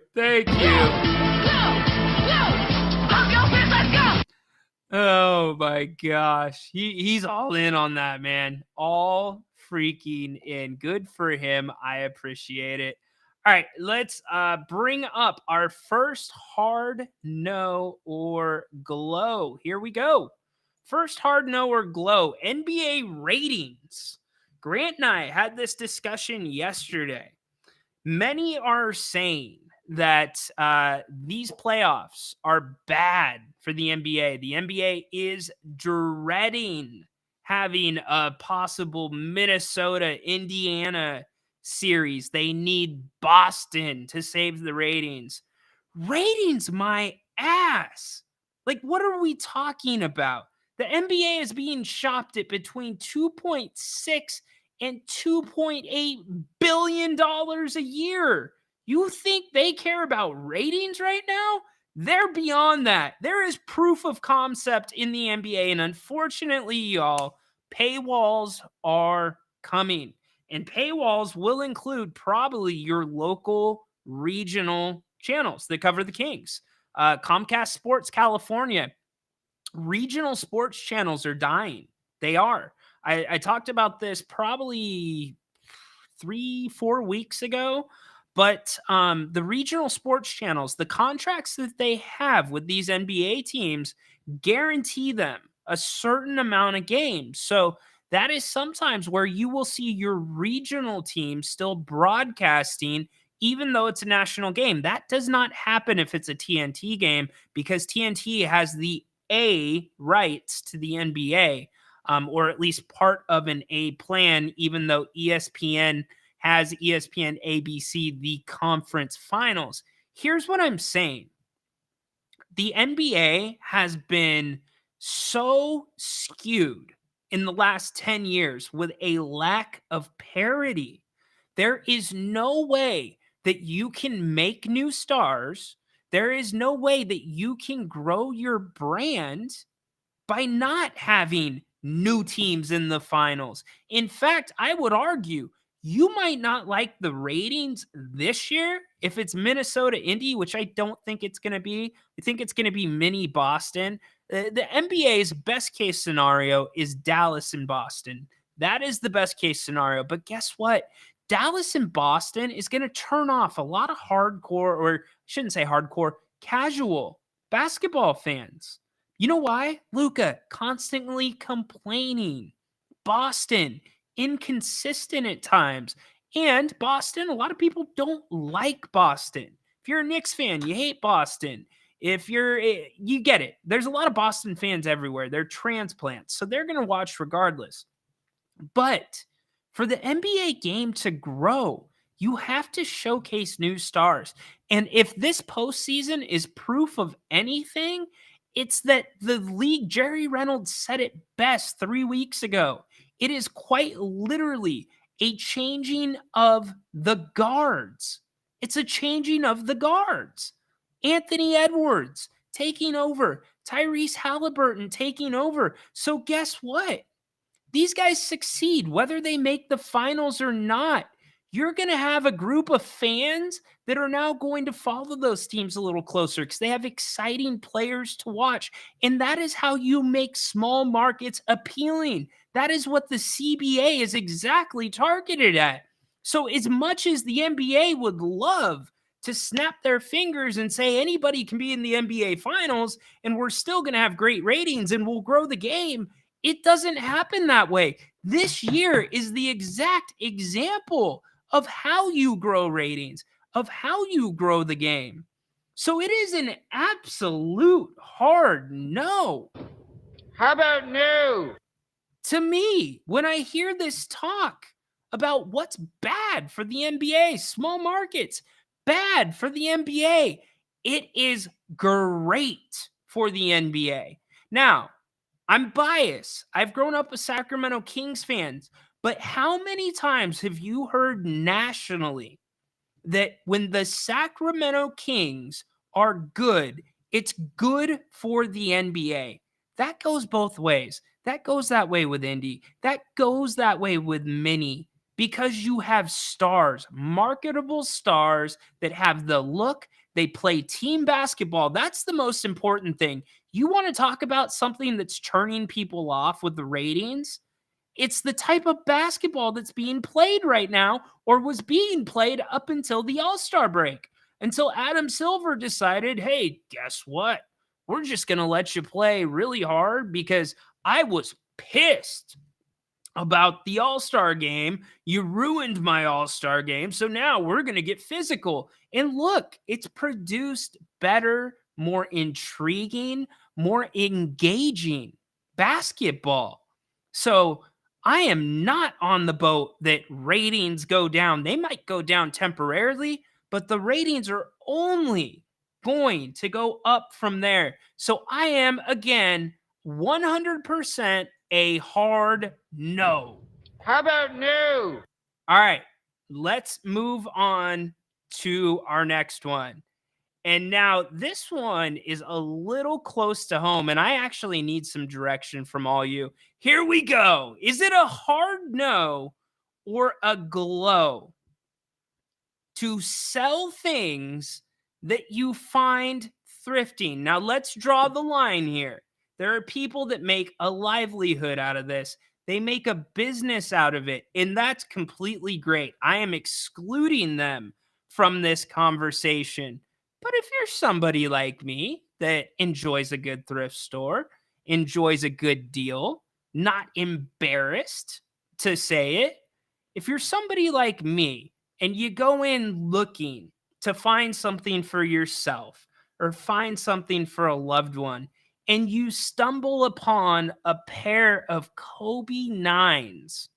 Oh my gosh. He's all in on that, man. All freaking in. Good for him. I appreciate it. All right, let's bring up our first hard no or glow. Here we go. First hard no or glow. NBA ratings. Grant and I had this discussion yesterday. Many are saying that these playoffs are bad for the NBA. The NBA is dreading having a possible Minnesota-Indiana series. They need Boston to save the ratings. Ratings, my ass. Like, what are we talking about? The NBA is being shopped at between 2.6 and $2.8 billion a year. You think they care about ratings right now? They're beyond that. There is proof of concept in the NBA, and unfortunately, y'all, paywalls are coming. And paywalls will include probably your local regional channels that cover the Kings. Comcast Sports California, regional sports channels are dying. They are. I talked about this probably 3-4 weeks ago, but the regional sports channels, the contracts that they have with these NBA teams guarantee them a certain amount of games. So that is sometimes where you will see your regional team still broadcasting, even though it's a national game. That does not happen if it's a TNT game because TNT has the A rights to the NBA. Or at least part of an A plan, even though ESPN has ESPN ABC, the conference finals. Here's what I'm saying. The NBA has been so skewed in the last 10 years with a lack of parity. There is no way that you can make new stars. There is no way that you can grow your brand by not having new teams in the finals. In fact, I would argue you might not like the ratings this year if it's Minnesota Indy, which I don't think it's going to be. I think it's going to be mini Boston. The NBA's best case scenario is Dallas and Boston. That is the best case scenario. But guess what? Dallas and Boston is going to turn off a lot of hardcore, or I shouldn't say hardcore, casual basketball fans. You know why? Luka constantly complaining. Boston, inconsistent at times. And Boston, a lot of people don't like Boston. If you're a Knicks fan, you hate Boston. If you get it. There's a lot of Boston fans everywhere. They're transplants, so they're going to watch regardless. But for the NBA game to grow, you have to showcase new stars. And if this postseason is proof of anything, it's that the league, Jerry Reynolds said it best 3 weeks ago. It is quite literally a changing of the guards. It's a changing of the guards. Anthony Edwards taking over, Tyrese Halliburton taking over. So guess what? These guys succeed, whether they make the finals or not. You're going to have a group of fans that are now going to follow those teams a little closer because they have exciting players to watch. And that is how you make small markets appealing. That is what the CBA is exactly targeted at. So as much as the NBA would love to snap their fingers and say anybody can be in the NBA finals and we're still going to have great ratings and we'll grow the game, it doesn't happen that way. This year is the exact example of how you grow ratings, of how you grow the game. So it is an absolute hard no. How about no? To me, when I hear this talk about what's bad for the NBA, small markets, bad for the NBA, it is great for the NBA. Now, I'm biased. I've grown up a Sacramento Kings fan, but how many times have you heard nationally that when the Sacramento Kings are good, it's good for the NBA? That goes both ways. That goes that way with Indy. That goes that way with Mini, because you have stars, marketable stars that have the look. They play team basketball. That's the most important thing. You want to talk about something that's turning people off with the ratings? It's the type of basketball that's being played right now, or was being played up until the All-Star break, until Adam Silver decided, hey, guess what? We're just going to let you play really hard because I was pissed about the All-Star game. You ruined my All-Star game, so now we're going to get physical. And look, it's produced better, more intriguing, more engaging basketball. So I am not on the boat that ratings go down. They might go down temporarily, but the ratings are only going to go up from there. So I am, again, 100% a hard no. How about no? All right, let's move on to our next one. And now this one is a little close to home, and I actually need some direction from all you. Here we go. Is it a hard no or a glow to sell things that you find thrifting? Now, let's draw the line here. There are people that make a livelihood out of this. They make a business out of it, and that's completely great. I am excluding them from this conversation. But if you're somebody like me that enjoys a good thrift store, enjoys a good deal, not embarrassed to say it, if you're somebody like me and you go in looking to find something for yourself or find something for a loved one, and you stumble upon a pair of Kobe 9s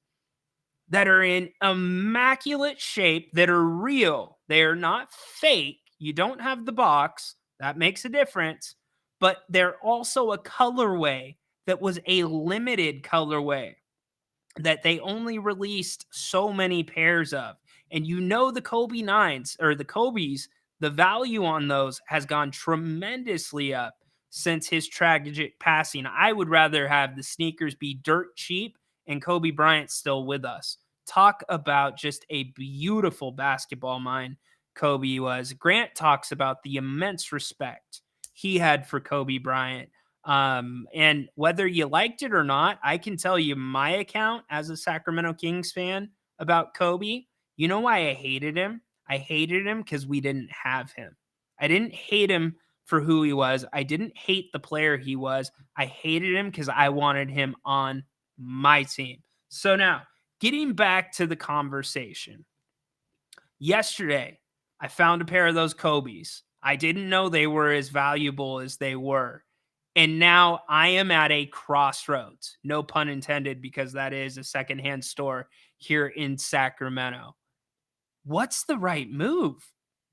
that are in immaculate shape, that are real, they are not fake. You don't have the box. That makes a difference. But they're also a colorway that was a limited colorway that they only released so many pairs of. And you know the Kobe 9s or the Kobe's, the value on those has gone tremendously up since his tragic passing. I would rather have the sneakers be dirt cheap and Kobe Bryant still with us. Talk about just a beautiful basketball mind Kobe was. Grant talks about the immense respect he had for Kobe Bryant. And whether you liked it or not, I can tell you my account as a Sacramento Kings fan about Kobe. You know why I hated him? I hated him because we didn't have him. I didn't hate him for who he was. I didn't hate the player he was. I hated him because I wanted him on my team. So now, getting back to the conversation. Yesterday, I found a pair of those Kobe's. I didn't know they were as valuable as they were. And now I am at a crossroads. No pun intended, because that is a secondhand store here in Sacramento. What's the right move?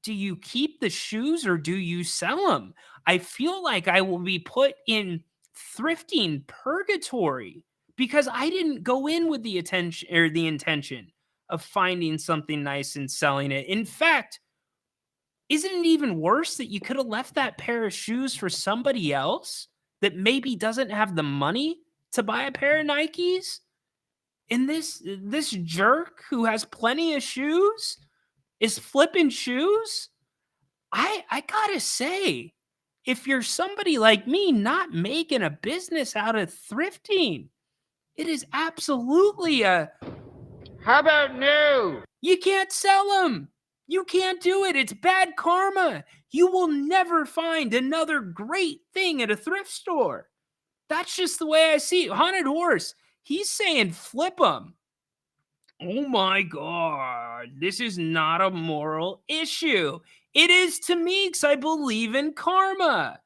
Do you keep the shoes or do you sell them? I feel like I will be put in thrifting purgatory because I didn't go in with the intention of finding something nice and selling it. In fact, isn't it even worse that you could have left that pair of shoes for somebody else that maybe doesn't have the money to buy a pair of Nikes? And this jerk who has plenty of shoes is flipping shoes? I gotta say, if you're somebody like me not making a business out of thrifting, it is absolutely a... How about no? You can't sell them. You can't do it. It's bad karma. You will never find another great thing at a thrift store. That's just the way I see it. Haunted Horse, he's saying flip them. Oh my God, this is not a moral issue. It is to me because I believe in karma.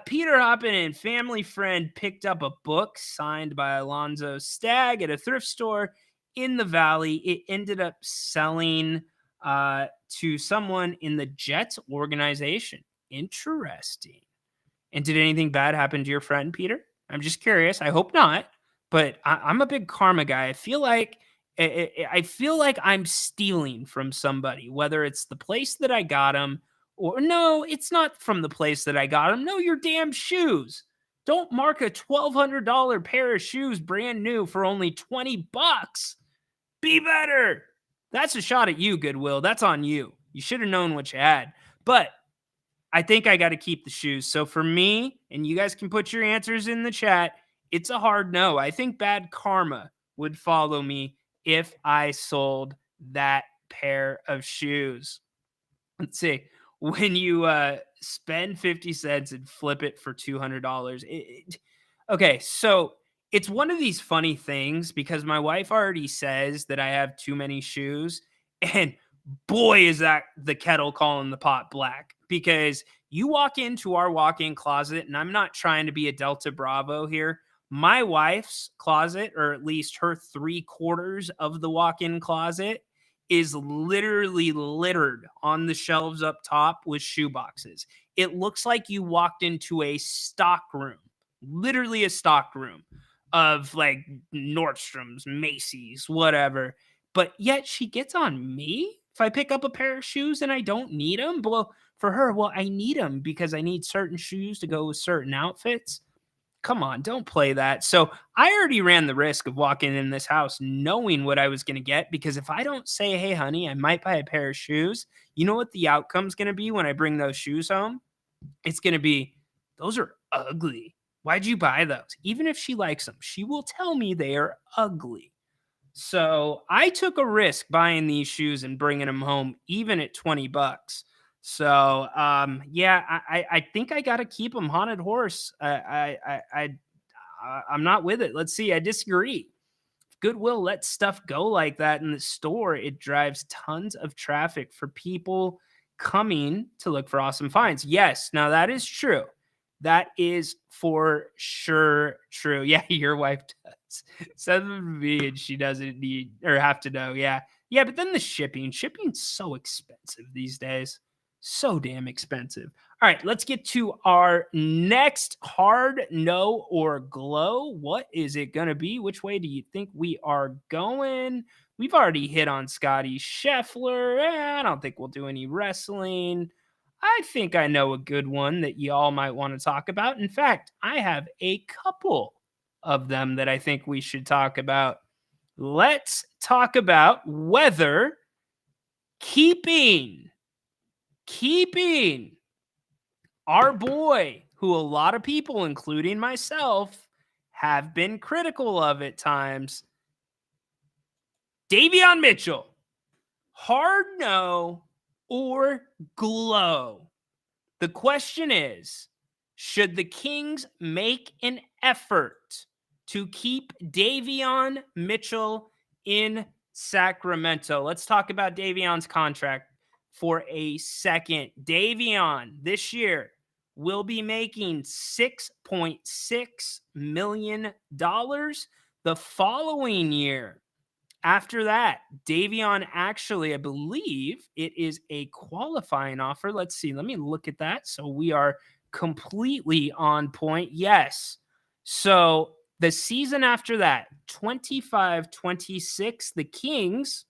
Peter Hoppin and family friend picked up a book signed by Alonzo Stagg at a thrift store in the Valley. It ended up selling to someone in the Jets organization. Interesting. And did anything bad happen to your friend, Peter? I'm just curious. I hope not. But I'm a big karma guy. I feel like I'm stealing from somebody, whether it's the place that I got them or no, it's not from the place that I got them. No, your damn shoes. Don't mark a $1,200 pair of shoes brand new for only $20. Be better. That's a shot at you, Goodwill. That's on you. You should have known what you had. But I think I got to keep the shoes. So for me, and you guys can put your answers in the chat, it's a hard no. I think bad karma would follow me if I sold that pair of shoes. Let's see. When you spend 50 cents and flip it for $200, okay, so it's one of these funny things because my wife already says that I have too many shoes, and boy, is that the kettle calling the pot black, because you walk into our walk-in closet, and I'm not trying to be a Delta Bravo here. My wife's closet, or at least her 3/4 of the walk-in closet, is literally littered on the shelves up top with shoe boxes. It looks like you walked into a stock room, literally a stock room of like Nordstrom's, Macy's, whatever. But yet she gets on me if I pick up a pair of shoes and I don't need them. Well, for her, well, I need them because I need certain shoes to go with certain outfits. Come on, don't play that. So I already ran the risk of walking in this house knowing what I was going to get, because if I don't say, hey, honey, I might buy a pair of shoes, you know what the outcome's going to be when I bring those shoes home? It's going to be, those are ugly. Why'd you buy those? Even if she likes them, she will tell me they are ugly. So I took a risk buying these shoes and bringing them home, even at $20. So, yeah, I think I got to keep them. Haunted Horse. I'm not with it. Let's see. I disagree. If Goodwill lets stuff go like that in the store, it drives tons of traffic for people coming to look for awesome finds. Yes. Now that is true. That is for sure true. Yeah, your wife does. Send them to me and she doesn't need or have to know. Yeah. Yeah, but then the shipping's so expensive these days. So damn expensive. All right, let's get to our next hard no or glow. What is it going to be? Which way do you think we are going? We've already hit on Scotty Scheffler. I don't think we'll do any wrestling. I think I know a good one that y'all might want to talk about. In fact, I have a couple of them that I think we should talk about. Let's talk about whether keeping our boy who a lot of people, including myself, have been critical of at times. Davion Mitchell, hard no or glow? The question is, should the Kings make an effort to keep Davion Mitchell in Sacramento? Let's talk about Davion's contract for a second. Davion this year will be making $6.6 million. The following year, after that, Davion actually, I believe it is a qualifying offer. Let's see. Let me look at that. So we are completely on point. Yes. So the season after that, 25-26, the Kings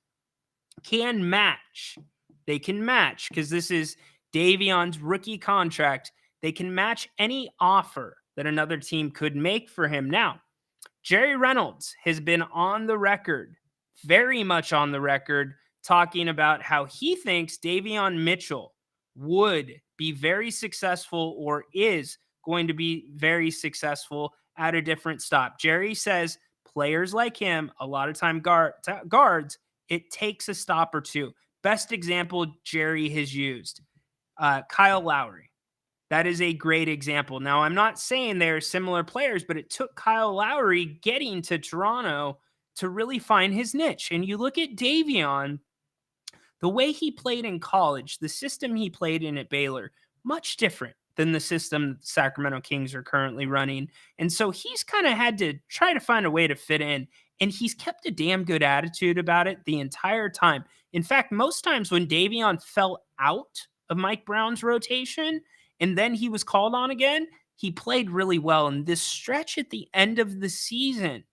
can match. They can match because this is Davion's rookie contract. They can match any offer that another team could make for him. Now, Jerry Reynolds has been on the record, very much on the record, talking about how he thinks Davion Mitchell would be very successful or is going to be very successful at a different stop. Jerry says players like him, a lot of time guards, it takes a stop or two. Best example Jerry has used, Kyle Lowry. That is a great example. Now, I'm not saying they're similar players, but it took Kyle Lowry getting to Toronto to really find his niche. And you look at Davion, the way he played in college, the system he played in at Baylor, much different than the system the Sacramento Kings are currently running. And so he's kind of had to try to find a way to fit in. And he's kept a damn good attitude about it the entire time. In fact, most times when Davion fell out of Mike Brown's rotation and then he was called on again, he played really well. And this stretch at the end of the season,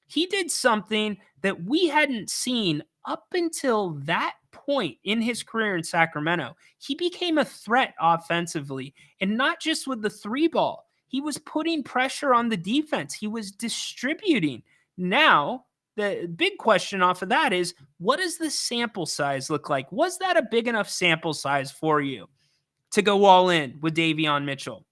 he did something that we hadn't seen up until that point in his career in Sacramento. He became a threat offensively, and not just with the three ball. He was putting pressure on the defense. He was distributing. Now, the big question off of that is, what does the sample size look like? Was that a big enough sample size for you to go all in with Davion Mitchell?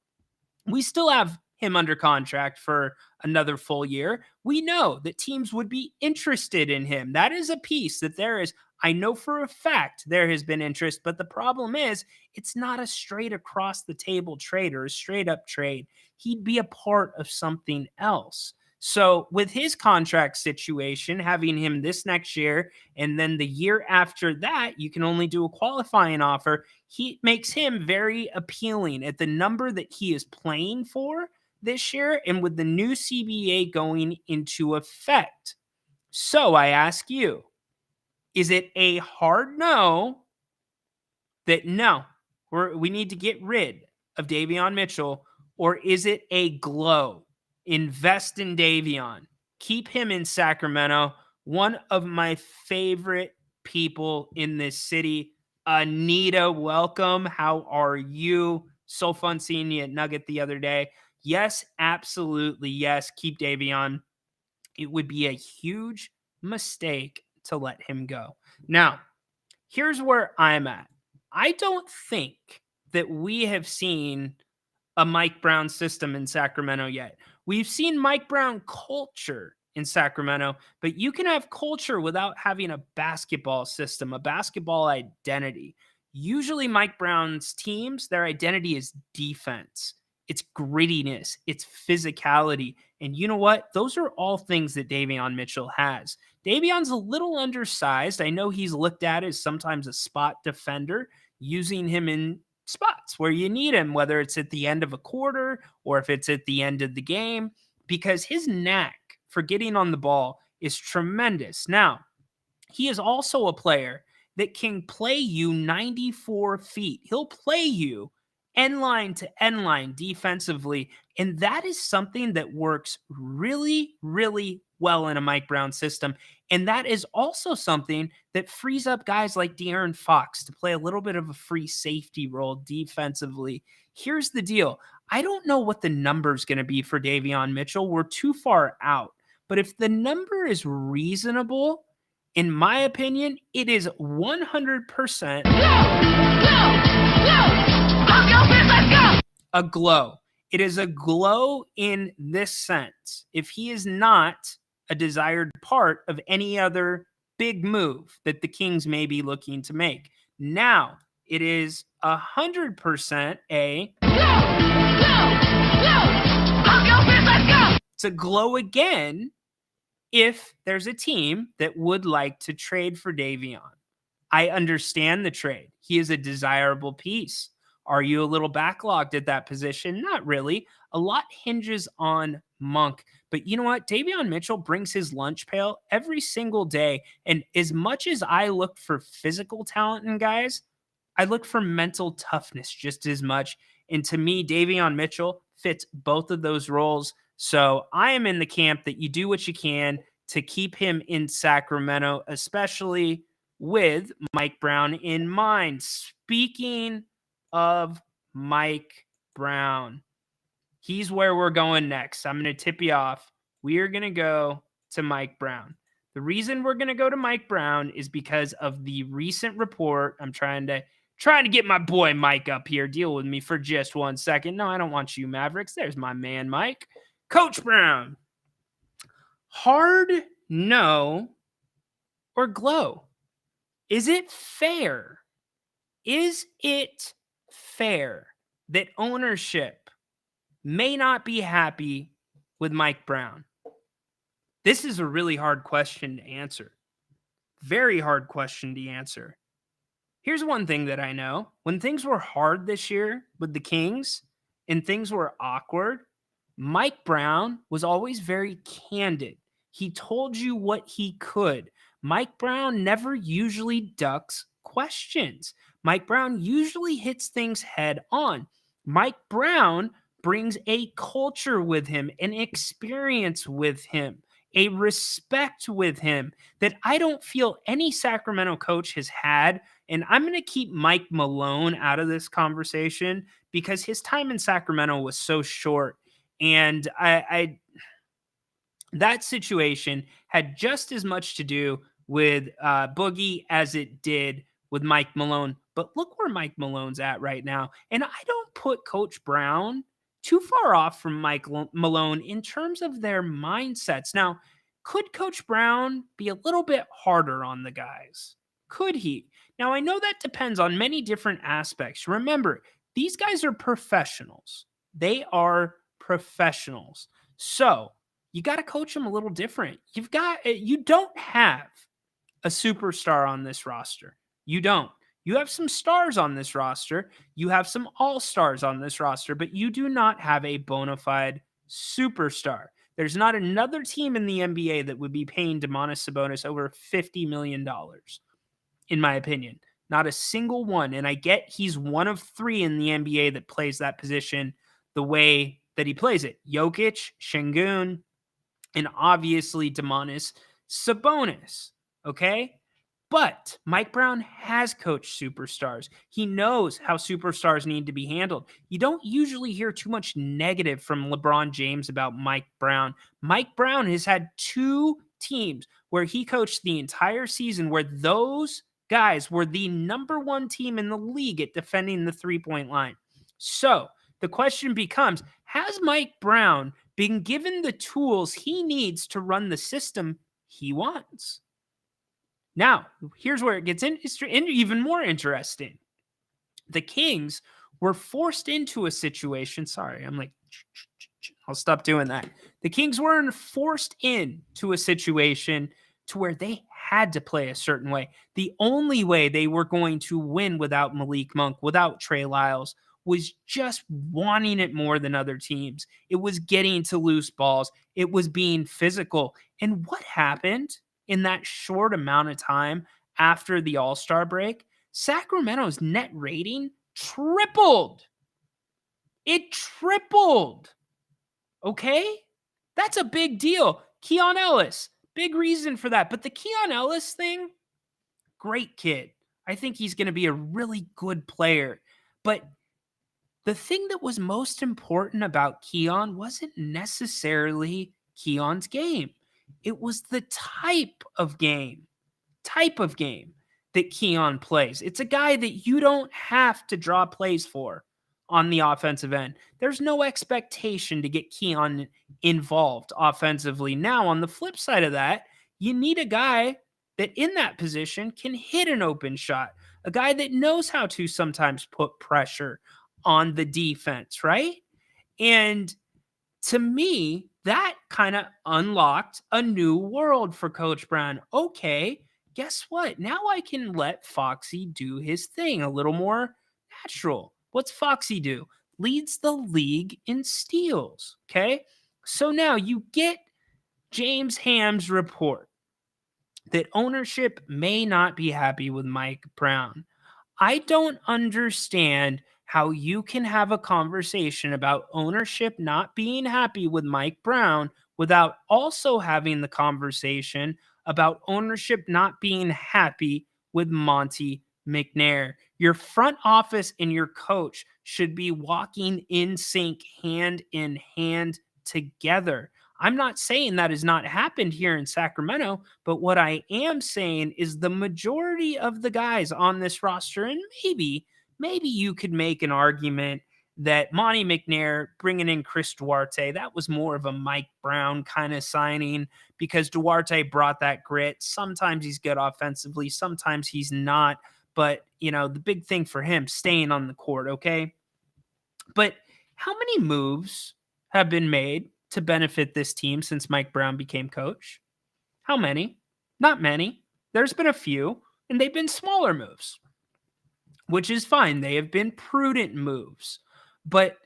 We still have him under contract for another full year. We know that teams would be interested in him. That is a piece that there is. I know for a fact there has been interest, but the problem is it's not a straight across the table trade or a straight up trade. He'd be a part of something else. So with his contract situation, having him this next year, and then the year after that, you can only do a qualifying offer. He makes him very appealing at the number that he is playing for this year, and with the new CBA going into effect. So I ask you, is it a hard no that no, we need to get rid of Davion Mitchell, or is it a glow? Invest in Davion. Keep him in Sacramento. One of my favorite people in this city. Anita, welcome. How are you? So fun seeing you at Nugget the other day. Yes, absolutely. Yes, keep Davion. It would be a huge mistake to let him go. Now, here's where I'm at. I don't think that we have seen a Mike Brown system in Sacramento yet. We've seen Mike Brown culture in Sacramento, but you can have culture without having a basketball system, a basketball identity. Usually Mike Brown's teams, their identity is defense. It's grittiness, it's physicality. And you know what? Those are all things that Davion Mitchell has. Davion's a little undersized. I know he's looked at as sometimes a spot defender, using him in spots where you need him, whether it's at the end of a quarter or if it's at the end of the game, because his knack for getting on the ball is tremendous. Now, he is also a player that can play you 94 feet. He'll play you end line to end line defensively. And that is something that works really, really well in a Mike Brown system. And that is also something that frees up guys like De'Aaron Fox to play a little bit of a free safety role defensively. Here's the deal. I don't know what the number is going to be for Davion Mitchell. We're too far out. But if the number is reasonable, in my opinion, it is 100% a glow. It is a glow in this sense. If he is not a desired part of any other big move that the Kings may be looking to make. Now, it is 100% it's a glow again if there's a team that would like to trade for Davion. I understand the trade. He is a desirable piece. Are you a little backlogged at that position? Not really. A lot hinges on Monk. But you know what? Davion Mitchell brings his lunch pail every single day. And as much as I look for physical talent in guys, I look for mental toughness just as much. And to me, Davion Mitchell fits both of those roles. So I am in the camp that you do what you can to keep him in Sacramento, especially with Mike Brown in mind. Speaking of Mike Brown, he's where we're going next. I'm going to tip you off. We are going to go to Mike Brown. The reason we're going to go to Mike Brown is because of the recent report. I'm trying to get my boy Mike up here. Deal with me for just 1 second. No, I don't want you, Mavericks. There's my man, Mike. Coach Brown. Hard no or glow? Is it fair? Is it fair that ownership may not be happy with Mike Brown? This is a really hard question to answer. Very hard question to answer. Here's one thing that I know. When things were hard this year with the Kings and things were awkward, Mike Brown was always very candid. He told you what he could. Mike Brown never usually ducks questions. Mike Brown usually hits things head on. Mike Brown brings a culture with him, an experience with him, a respect with him that I don't feel any Sacramento coach has had. And I'm going to keep Mike Malone out of this conversation because his time in Sacramento was so short. And that situation had just as much to do with Boogie as it did with Mike Malone. But look where Mike Malone's at right now. And I don't put Coach Brown too far off from Mike Malone in terms of their mindsets. Now, could Coach Brown be a little bit harder on the guys? Could he? Now, I know that depends on many different aspects. Remember, these guys are professionals. They are professionals. So you got to coach them a little different. You don't have a superstar on this roster. You don't. You have some stars on this roster. You have some all-stars on this roster, but you do not have a bona fide superstar. There's not another team in the NBA that would be paying Domas Sabonis over $50 million, in my opinion. Not a single one. And I get he's one of 3 in the NBA that plays that position the way that he plays it. Jokic, Şengün, and obviously Domas Sabonis. Okay? But Mike Brown has coached superstars. He knows how superstars need to be handled. You don't usually hear too much negative from LeBron James about Mike Brown. Mike Brown has had 2 teams where he coached the entire season where those guys were the number 1 team in the league at defending the three-point line. So the question becomes, has Mike Brown been given the tools he needs to run the system he wants? Now, here's where it gets even more interesting. The Kings were forced into a situation. Sorry, I'll stop doing that. The Kings were forced into a situation to where they had to play a certain way. The only way they were going to win without Malik Monk, without Trey Lyles, was just wanting it more than other teams. It was getting to loose balls. It was being physical. And what happened in that short amount of time after the All-Star break? Sacramento's net rating tripled. It tripled. Okay? That's a big deal. Keon Ellis, big reason for that. But the Keon Ellis thing, great kid. I think he's going to be a really good player. But the thing that was most important about Keon wasn't necessarily Keon's game. It was the type of game that Keon plays. It's a guy that you don't have to draw plays for on the offensive end. There's no expectation to get Keon involved offensively. Now, on the flip side of that, you need a guy that in that position can hit an open shot, a guy that knows how to sometimes put pressure on the defense, right? And to me, that kind of unlocked a new world for Coach Brown. Okay, guess what? Now I can let Foxy do his thing a little more natural. What's Foxy do? Leads the league in steals. Okay, so now you get James Ham's report that ownership may not be happy with Mike Brown. I don't understand how you can have a conversation about ownership not being happy with Mike Brown without also having the conversation about ownership not being happy with Monty McNair. Your front office and your coach should be walking in sync, hand in hand together. I'm not saying that has not happened here in Sacramento, but what I am saying is the majority of the guys on this roster, and maybe you could make an argument that Monty McNair bringing in Chris Duarte, that was more of a Mike Brown kind of signing because Duarte brought that grit. Sometimes he's good offensively, sometimes he's not. But, the big thing for him, staying on the court, okay? But how many moves have been made to benefit this team since Mike Brown became coach? How many? Not many. There's been a few, and they've been smaller moves, which is fine. They have been prudent moves. But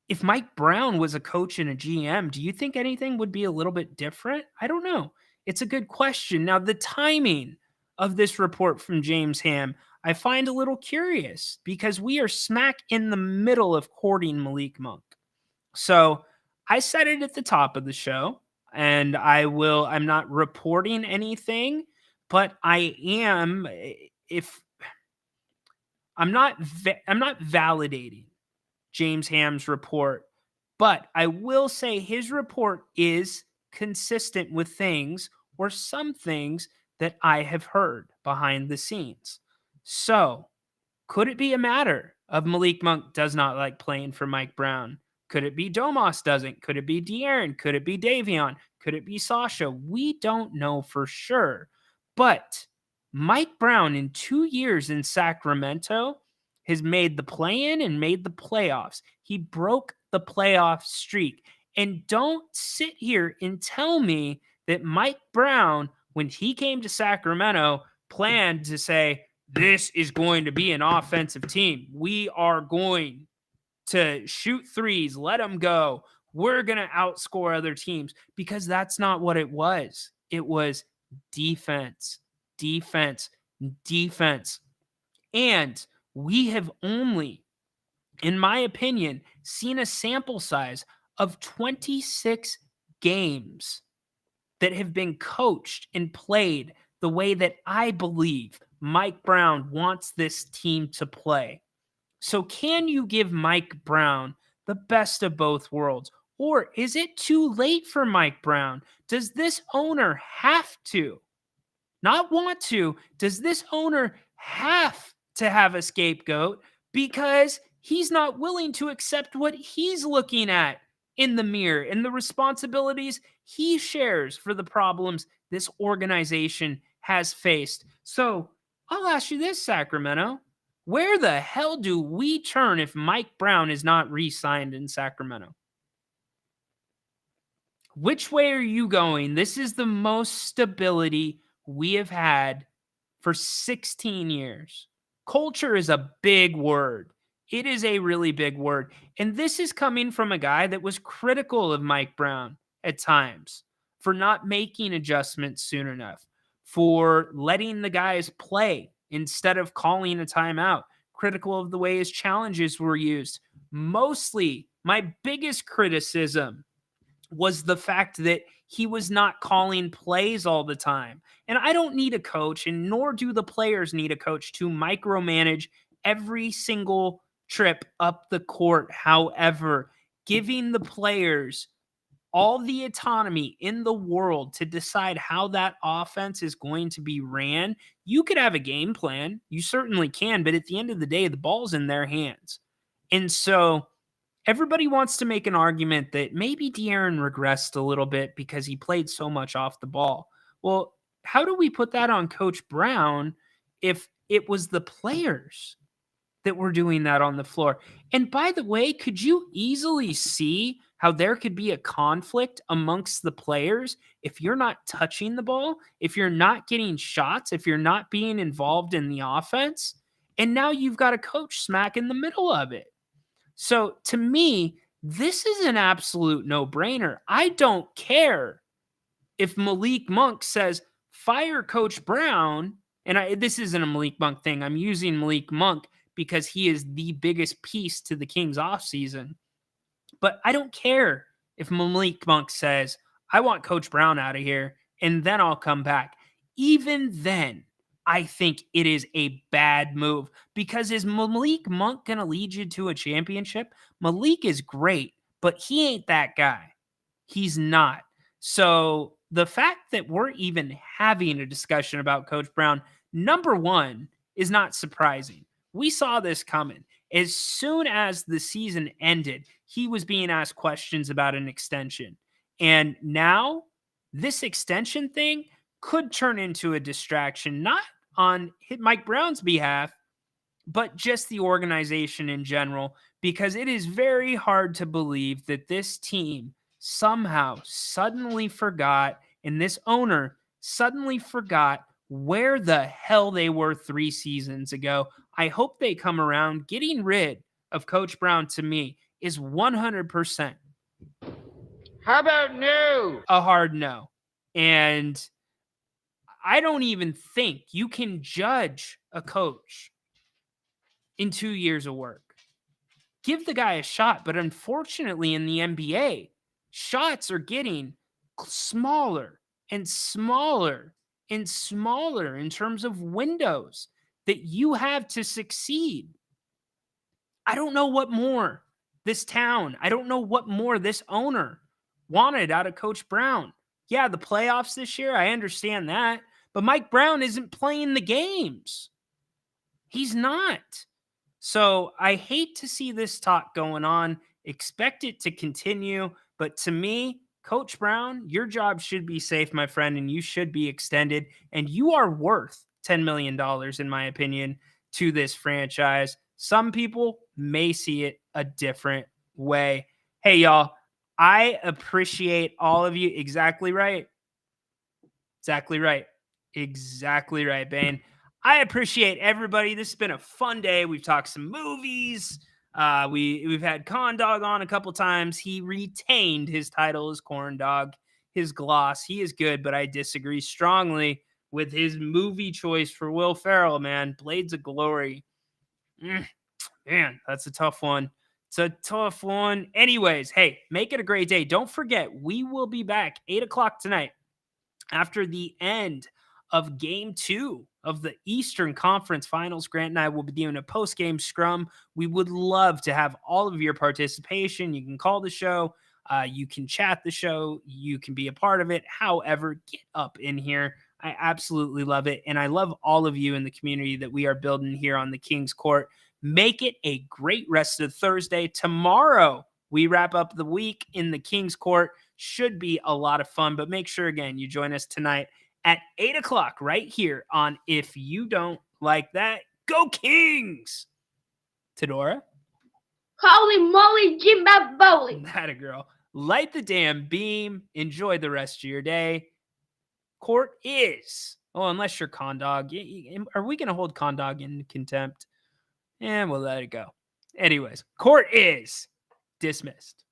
if Mike Brown was a coach and a GM, do you think anything would be a little bit different? I don't know. It's a good question. Now, the timing of this report from James Ham, I find a little curious because we are smack in the middle of courting Malik Monk. So I said it at the top of the show, and I'm not reporting anything, but I'm not validating James Ham's report, but I will say his report is consistent with things or some things that I have heard behind the scenes. So could it be a matter of Malik Monk does not like playing for Mike Brown? Could it be Domas doesn't? Could it be De'Aaron? Could it be Davion? Could it be Sasha? We don't know for sure. But Mike Brown in 2 years in Sacramento has made the play-in and made the playoffs. He broke the playoff streak. And don't sit here and tell me that Mike Brown, when he came to Sacramento, planned to say, this is going to be an offensive team. We are going to shoot threes, let them go. We're going to outscore other teams, because that's not what it was. It was defense, defense, defense. And we have only, in my opinion, seen a sample size of 26 games that have been coached and played the way that I believe Mike Brown wants this team to play. So can you give Mike Brown the best of both worlds? Or is it too late for Mike Brown? Does this owner have to, not want to, does this owner have to have a scapegoat because he's not willing to accept what he's looking at in the mirror and the responsibilities he shares for the problems this organization has faced? So I'll ask you this, Sacramento. Where the hell do we turn if Mike Brown is not re-signed in Sacramento? Which way are you going? This is the most stability we have had for 16 years. Culture is a big word. It is a really big word. And this is coming from a guy that was critical of Mike Brown at times for not making adjustments soon enough, for letting the guys play instead of calling a timeout, critical of the way his challenges were used. Mostly, my biggest criticism was the fact that he was not calling plays all the time. And I don't need a coach, and nor do the players need a coach to micromanage every single trip up the court. However, giving the players all the autonomy in the world to decide how that offense is going to be ran. You could have a game plan. You certainly can. But at the end of the day, the ball's in their hands. And so everybody wants to make an argument that maybe De'Aaron regressed a little bit because he played so much off the ball. Well, how do we put that on Coach Brown if it was the players that were doing that on the floor? And by the way, could you easily see how there could be a conflict amongst the players if you're not touching the ball, if you're not getting shots, if you're not being involved in the offense? And now you've got a coach smack in the middle of it. So to me, this is an absolute no-brainer. I don't care if Malik Monk says, fire Coach Brown, and this isn't a Malik Monk thing. I'm using Malik Monk because he is the biggest piece to the Kings offseason. But I don't care if Malik Monk says, I want Coach Brown out of here, and then I'll come back. Even then, I think it is a bad move because is Malik Monk going to lead you to a championship? Malik is great, but he ain't that guy. He's not. So the fact that we're even having a discussion about Coach Brown, number one, is not surprising. We saw this coming. As soon as the season ended, he was being asked questions about an extension. And now this extension thing could turn into a distraction, not on Mike Brown's behalf, but just the organization in general, because it is very hard to believe that this team somehow suddenly forgot, and this owner suddenly forgot where the hell they were 3 seasons ago. I hope they come around. Getting rid of Coach Brown, to me, is 100% How about no? a hard no. And I don't even think you can judge a coach in 2 years of work. Give the guy a shot, but unfortunately in the NBA, shots are getting smaller and smaller and smaller in terms of windows that you have to succeed. I don't know what more this town, I don't know what more this owner wanted out of Coach Brown. Yeah, the playoffs this year, I understand that. But Mike Brown isn't playing the games. He's not. So I hate to see this talk going on. Expect it to continue. But to me, Coach Brown, your job should be safe, my friend, and you should be extended. And you are worth $10 million, in my opinion, to this franchise. Some people may see it a different way. Hey, y'all, I appreciate all of you. Exactly right. Exactly right. Exactly right, Bane. I appreciate everybody. This has been a fun day. We've talked some movies. We've had Corn Dog on a couple times. He retained his title as Corn Dog, his gloss. He is good, but I disagree strongly with his movie choice for Will Ferrell, man. Blades of Glory. Man, that's a tough one. It's a tough one. Anyways, hey, make it a great day. Don't forget, we will be back 8 o'clock tonight after the end of Game 2 of the Eastern Conference Finals. Grant and I will be doing a post-game scrum. We would love to have all of your participation. You can call the show. You can chat the show. You can be a part of it. However, get up in here. I absolutely love it. And I love all of you in the community that we are building here on the King's Court. Make it a great rest of Thursday. Tomorrow, we wrap up the week in the King's Court. Should be a lot of fun, but make sure, again, you join us tonight at 8 o'clock right here on If You Don't Like That, Go Kings! Tedora? Holy moly, Jim Bowling. That a girl. Light the damn beam. Enjoy the rest of your day. Court is. Oh, unless you're Condog. Are we going to hold Condog in contempt? And we'll let it go. Anyways, court is dismissed.